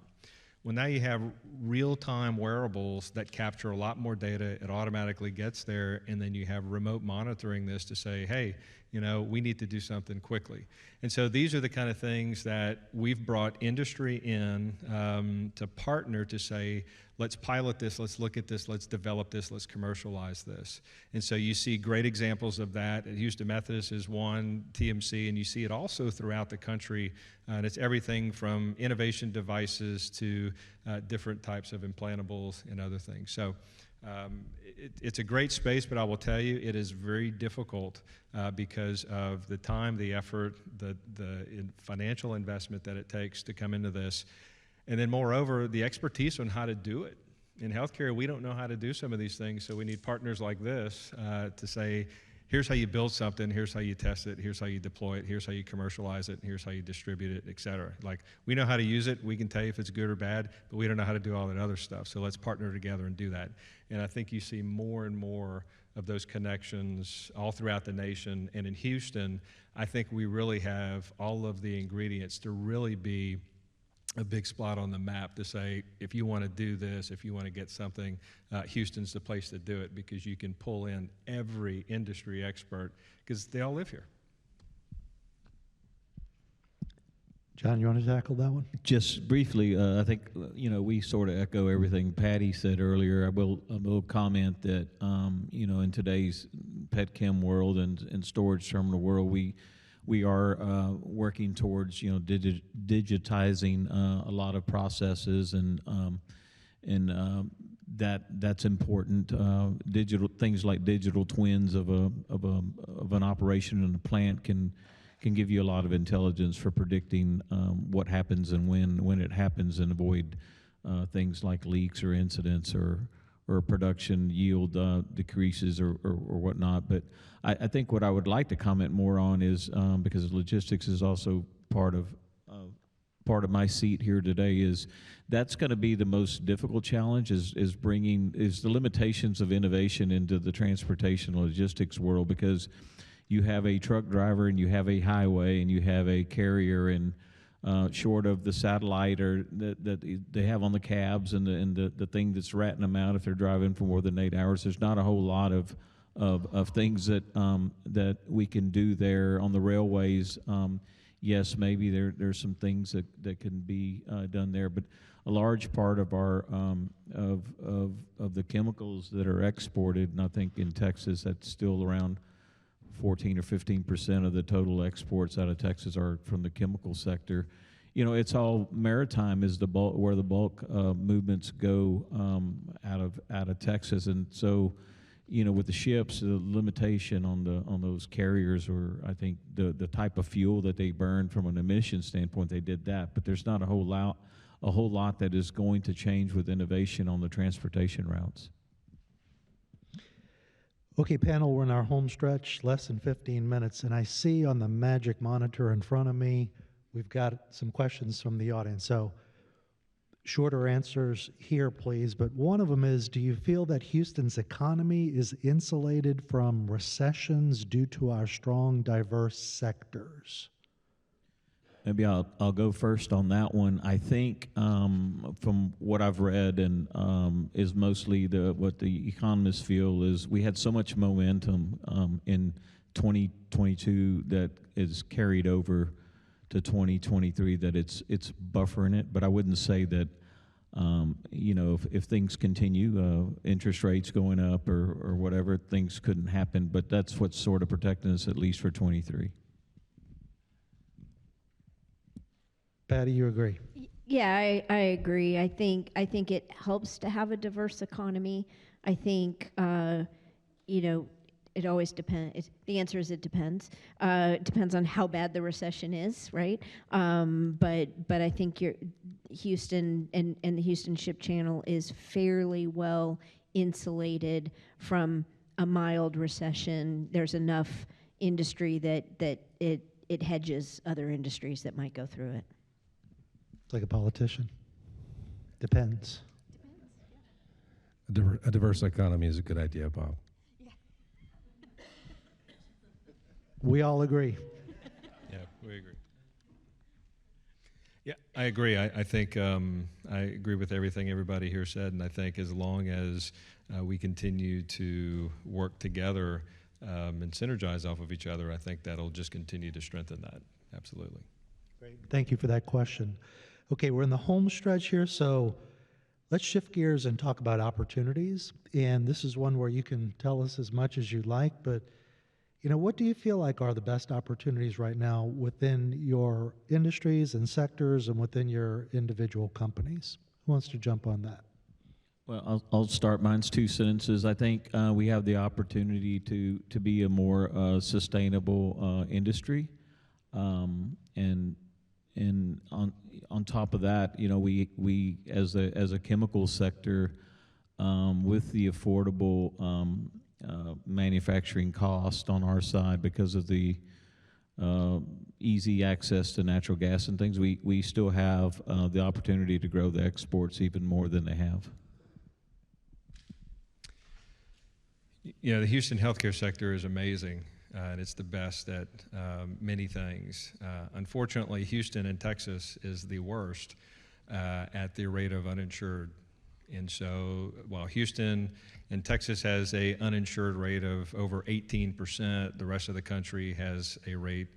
Well, now you have real-time wearables that capture a lot more data. It automatically gets there, and then you have remote monitoring this to say, hey, we need to do something quickly. And so these are the kind of things that we've brought industry in to partner to say, let's pilot this, let's look at this, let's develop this, let's commercialize this. And so you see great examples of that. At Houston Methodist is one, TMC, and you see it also throughout the country. And it's everything from innovation devices to different types of implantables and other things. So it's a great space, but I will tell you, it is very difficult because of the time, the effort, the financial investment that it takes to come into this. And then moreover, the expertise on how to do it. In healthcare, we don't know how to do some of these things, so we need partners like this to say, here's how you build something, here's how you test it, here's how you deploy it, here's how you commercialize it, here's how you distribute it, et cetera. Like, we know how to use it, we can tell you if it's good or bad, but we don't know how to do all that other stuff. So let's partner together and do that. And I think you see more and more of those connections all throughout the nation. And in Houston, I think we really have all of the ingredients to really be a big spot on the map to say, if you want to do this, if you want to get something, Houston's the place to do it, because you can pull in every industry expert because they all live here. John, you want to tackle that one? Just briefly, I think we sort of echo everything Patty said earlier. I will comment that in today's petchem world and storage terminal world, we are working towards digitizing a lot of processes, and that's important. Digital things like digital twins of an operation in a plant can give you a lot of intelligence for predicting what happens and when it happens, and avoid things like leaks or incidents or production yield decreases or whatnot. But I think what I would like to comment more on is, because logistics is also part of my seat here today, is that's going to be the most difficult challenge, is the limitations of innovation into the transportation logistics world, because you have a truck driver and you have a highway and you have a carrier, and short of the satellite or that they have on the cabs and the thing that's ratting them out if they're driving for more than 8 hours, there's not a whole lot of things that we can do there on the railways. Yes, maybe there's some things that can be done there, but a large part of our of the chemicals that are exported, and I think in Texas that's still around 14 or 15% of the total exports out of Texas are from the chemical sector. It's all maritime is the bulk, where the bulk movements go out of Texas, and so with the ships, the limitation on those carriers, or I think the type of fuel that they burn from an emission standpoint, they did that, but there's not a whole lot that is going to change with innovation on the transportation routes. Okay, panel, we're in our home stretch, less than 15 minutes, and I see on the magic monitor in front of me, we've got some questions from the audience. So shorter answers here, please, but one of them is, do you feel that Houston's economy is insulated from recessions due to our strong, diverse sectors? Maybe I'll go first on that one. I think from what I've read, and is mostly what the economists feel, is we had so much momentum in 2022 that is carried over to 2023 that it's buffering it. But I wouldn't say that if things continue, interest rates going up or whatever, things couldn't happen. But that's what's sort of protecting us, at least for 23. Patty, you agree? Yeah, I agree. I think it helps to have a diverse economy. I think it always depends. The answer is it depends. It depends on how bad the recession is, right? But I think Houston and the Houston Ship Channel is fairly well insulated from a mild recession. There's enough industry that it hedges other industries that might go through it. Like a politician. Depends. A diverse economy is a good idea, Bob. Yeah. We all agree. Yeah, we agree. Yeah, I agree. I think I agree with everything everybody here said, and I think as long as we continue to work together and synergize off of each other, I think that'll just continue to strengthen that. Absolutely. Great. Thank you for that question. Okay, we're in the home stretch here, so let's shift gears and talk about opportunities. And this is one where you can tell us as much as you like, but what do you feel like are the best opportunities right now within your industries and sectors and within your individual companies? Who wants to jump on that? Well, I'll start. Mine's 2 sentences. I think we have the opportunity to be a more sustainable industry, and on top of that, we as a chemical sector, with the affordable manufacturing cost on our side because of the easy access to natural gas and things. We still have the opportunity to grow the exports even more than they have. You know, the Houston healthcare sector is amazing, and it's the best at many things. Unfortunately, Houston and Texas is the worst at the rate of uninsured. And so while Houston and Texas has a uninsured rate of over 18%, the rest of the country has a rate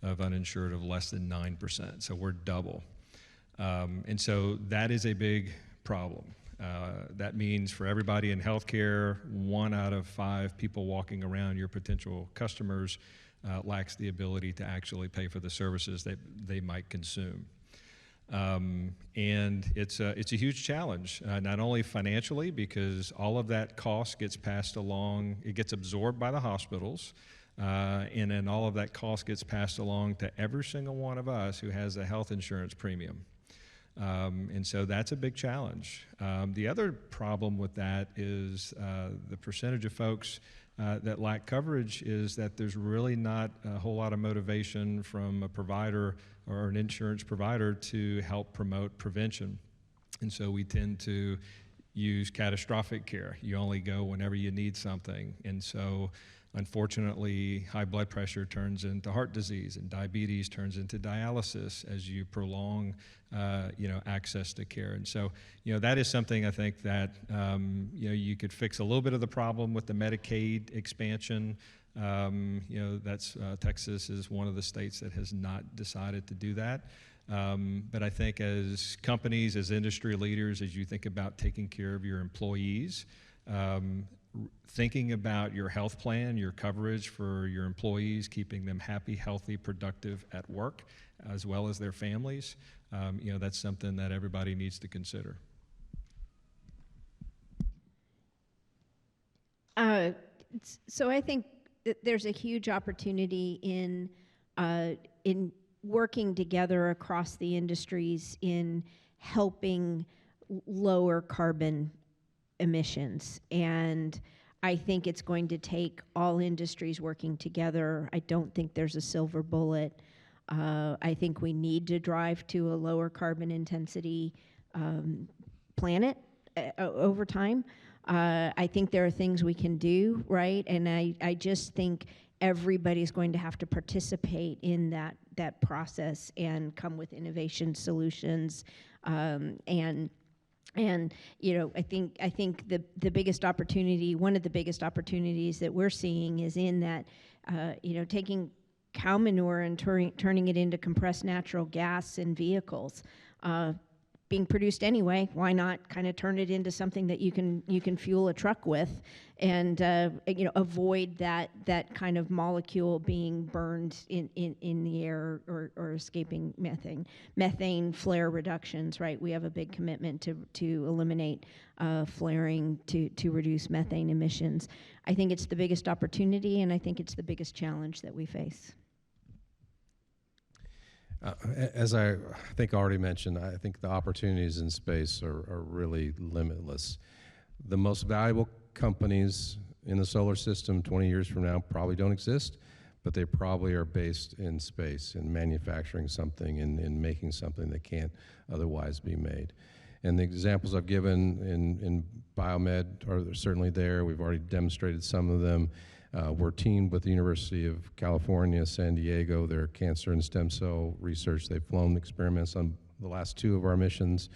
of uninsured of less than 9%. So we're double. And so that is a big problem. That means for everybody in healthcare, 1 out of 5 people walking around, your potential customers, lacks the ability to actually pay for the services that they might consume. And it's a huge challenge, not only financially, because all of that cost gets passed along, it gets absorbed by the hospitals, and then all of that cost gets passed along to every single one of us who has a health insurance premium. And so that's a big challenge. The other problem with that is the percentage of folks that lack coverage is that there's really not a whole lot of motivation from a provider or an insurance provider to help promote prevention. And so we tend to use catastrophic care. You only go whenever you need something. And so unfortunately, high blood pressure turns into heart disease, and diabetes turns into dialysis as you prolong, access to care. And so, that is something I think that, you could fix a little bit of the problem with the Medicaid expansion. That's Texas is one of the states that has not decided to do that. But I think as companies, as industry leaders, as you think about taking care of your employees, thinking about your health plan, your coverage for your employees, keeping them happy, healthy, productive at work, as well as their families, that's something that everybody needs to consider. So I think that there's a huge opportunity in working together across the industries in helping lower carbon emissions. And I think it's going to take all industries working together. I don't think there's a silver bullet. I think we need to drive to a lower carbon intensity planet over time. I think there are things we can do, right? And I just think everybody's going to have to participate in that process and come with innovation solutions. I think the biggest opportunity, one of the biggest opportunities that we're seeing is in that, taking cow manure and turning it into compressed natural gas in vehicles. Being produced anyway, why not kind of turn it into something that you can fuel a truck with, and avoid that kind of molecule being burned in the air or escaping methane flare reductions, right? We have a big commitment to eliminate flaring to reduce methane emissions. I think it's the biggest opportunity, and I think it's the biggest challenge that we face. As I think already mentioned, I think the opportunities in space are really limitless. The most valuable companies in the solar system 20 years from now probably don't exist, but they probably are based in space, in manufacturing something, in making something that can't otherwise be made. And the examples I've given in biomed are certainly there. We've already demonstrated some of them. We're teamed with the University of California, San Diego, their cancer and stem cell research. They've flown experiments on the last 2 of our missions.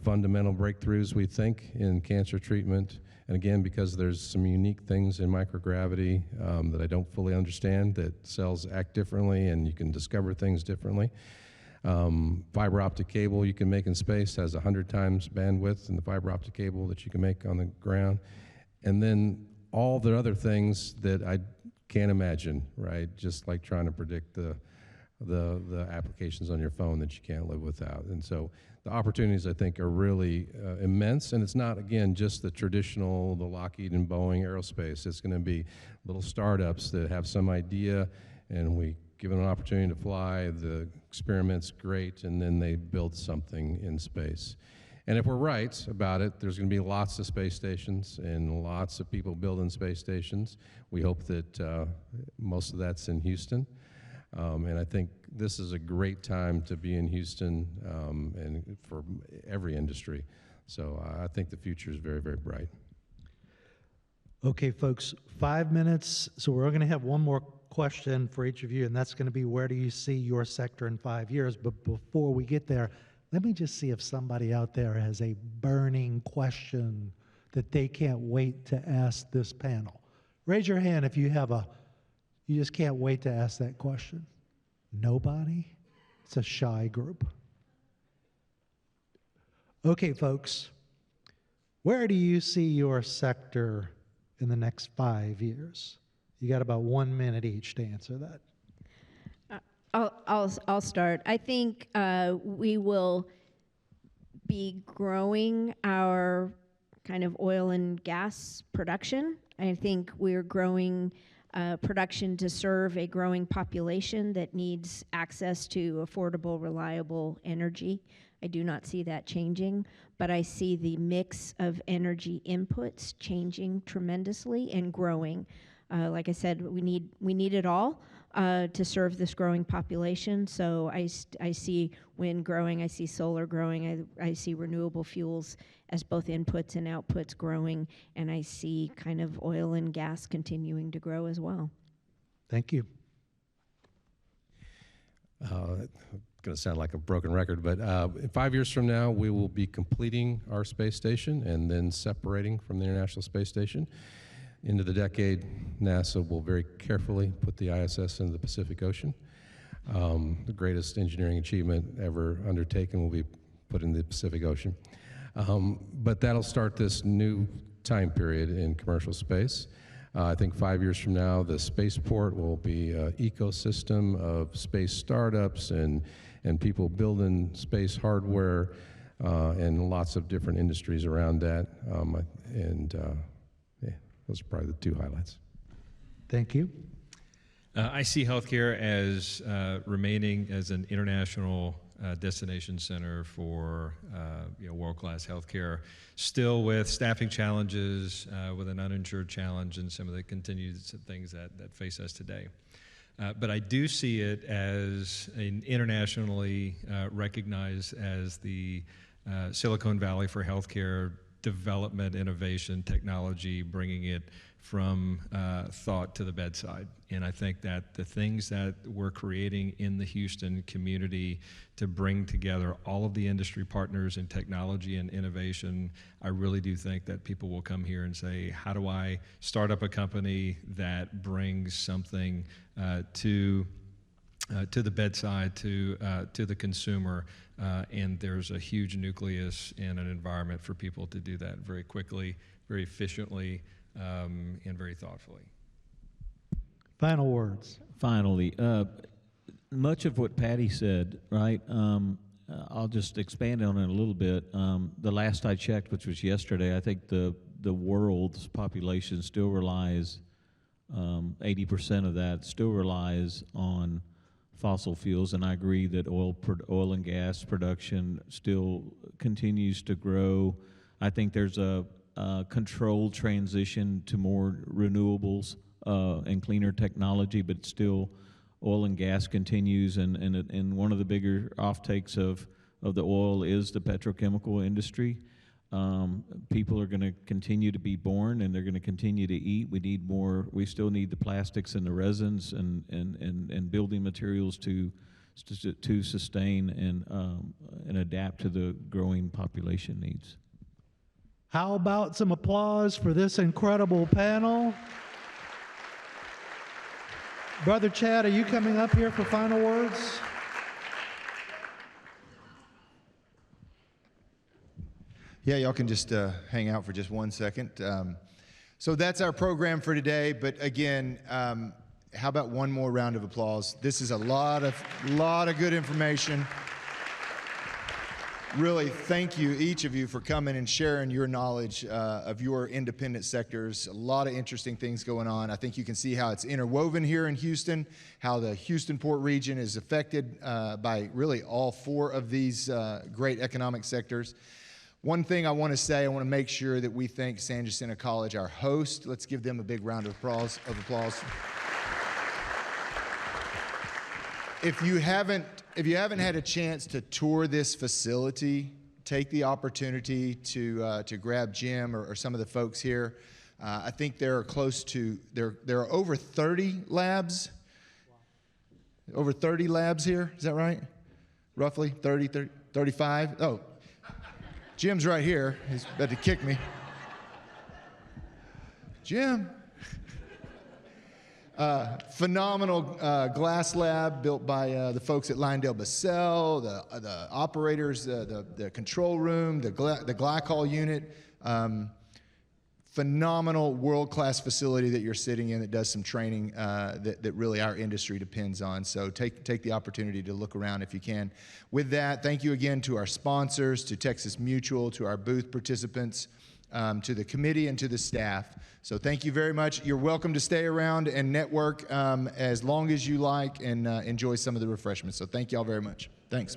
Fundamental breakthroughs, we think, in cancer treatment. And again, because there's some unique things in microgravity that I don't fully understand, that cells act differently and you can discover things differently. Fiber optic cable you can make in space has 100 times bandwidth than the fiber optic cable that you can make on the ground. And then all the other things that I can't imagine, right? Just like trying to predict the applications on your phone that you can't live without. And so the opportunities, I think, are really immense. And it's not, again, just the traditional, the Lockheed and Boeing Aerospace. It's going to be little startups that have some idea, and we give them an opportunity to fly. The experiment's great, and then they build something in space. And if we're right about it, there's going to be lots of space stations and lots of people building space stations. We hope that most of that's in Houston. And I think this is a great time to be in Houston and for every industry. So I think the future is very, very bright. Okay, folks, 5 minutes. So we're going to have one more question for each of you, and that's going to be, where do you see your sector in 5 years? But before we get there, let me just see if somebody out there has a burning question that they can't wait to ask this panel. Raise your hand if you have you just can't wait to ask that question. Nobody? It's a shy group. Okay, folks, where do you see your sector in the next 5 years? You got about 1 minute each to answer that. I'll start. I think we will be growing our kind of oil and gas production. I think we're growing production to serve a growing population that needs access to affordable, reliable energy. I do not see that changing, but I see the mix of energy inputs changing tremendously and growing. Like I said, we need it all to serve this growing population. So I see wind growing, I see solar growing, I see renewable fuels as both inputs and outputs growing, and I see kind of oil and gas continuing to grow as well. Thank you. Going to sound like a broken record, but 5 years from now, we will be completing our space station and then separating from the International Space Station. Into the decade, NASA will very carefully put the ISS into the Pacific Ocean. The greatest engineering achievement ever undertaken will be put in the Pacific Ocean. But that'll start this new time period in commercial space. I think 5 years from now, the spaceport will be an ecosystem of space startups and people building space hardware and lots of different industries around that. Those are probably the two highlights. Thank you. I see healthcare as remaining as an international destination center for world-class healthcare, still with staffing challenges, with an uninsured challenge, and some of the continued things that face us today. But I do see it as an internationally recognized as the Silicon Valley for healthcare development, innovation, technology, bringing it from thought to the bedside. And I think that the things that we're creating in the Houston community to bring together all of the industry partners in technology and innovation, I really do think that people will come here and say, how do I start up a company that brings something to the bedside, to the consumer, and there's a huge nucleus and an environment for people to do that very quickly, very efficiently, and very thoughtfully. Final words. Finally, much of what Patty said, right? I'll just expand on it a little bit. The last I checked, which was yesterday, I think the world's population still relies, 80% of that still relies on fossil fuels, and I agree that oil and gas production still continues to grow. I think there's a controlled transition to more renewables and cleaner technology, but still oil and gas continues, and one of the bigger offtakes of the oil is the petrochemical industry. People are going to continue to be born, and they're going to continue to eat. We need more. We still need the plastics and the resins and building materials to sustain and adapt to the growing population needs. How about some applause for this incredible panel? Brother Chad, are you coming up here for final words? Yeah, y'all can just hang out for just 1 second. So that's our program for today. But again, how about one more round of applause? This is a lot of good information. Really, thank you, each of you, for coming and sharing your knowledge of your independent sectors. A lot of interesting things going on. I think you can see how it's interwoven here in Houston, how the Houston Port region is affected by really all four of these great economic sectors. One thing I want to say, I want to make sure that we thank San Jacinto College, our host. Let's give them a big round of applause. If you haven't had a chance to tour this facility, take the opportunity to grab Jim or some of the folks here. I think there are over 30 labs. Over 30 labs here, is that right? Roughly 30, 35. Oh, Jim's right here. He's about to kick me. Jim. Phenomenal glass lab built by the folks at LyondellBasell, the operators, the control room, the glycol unit. Phenomenal world-class facility that you're sitting in that does some training that really our industry depends on. So take the opportunity to look around if you can. With that, thank you again to our sponsors, to Texas Mutual, to our booth participants, to the committee and to the staff. So thank you very much. You're welcome to stay around and network as long as you like and enjoy some of the refreshments. So thank you all very much. Thanks.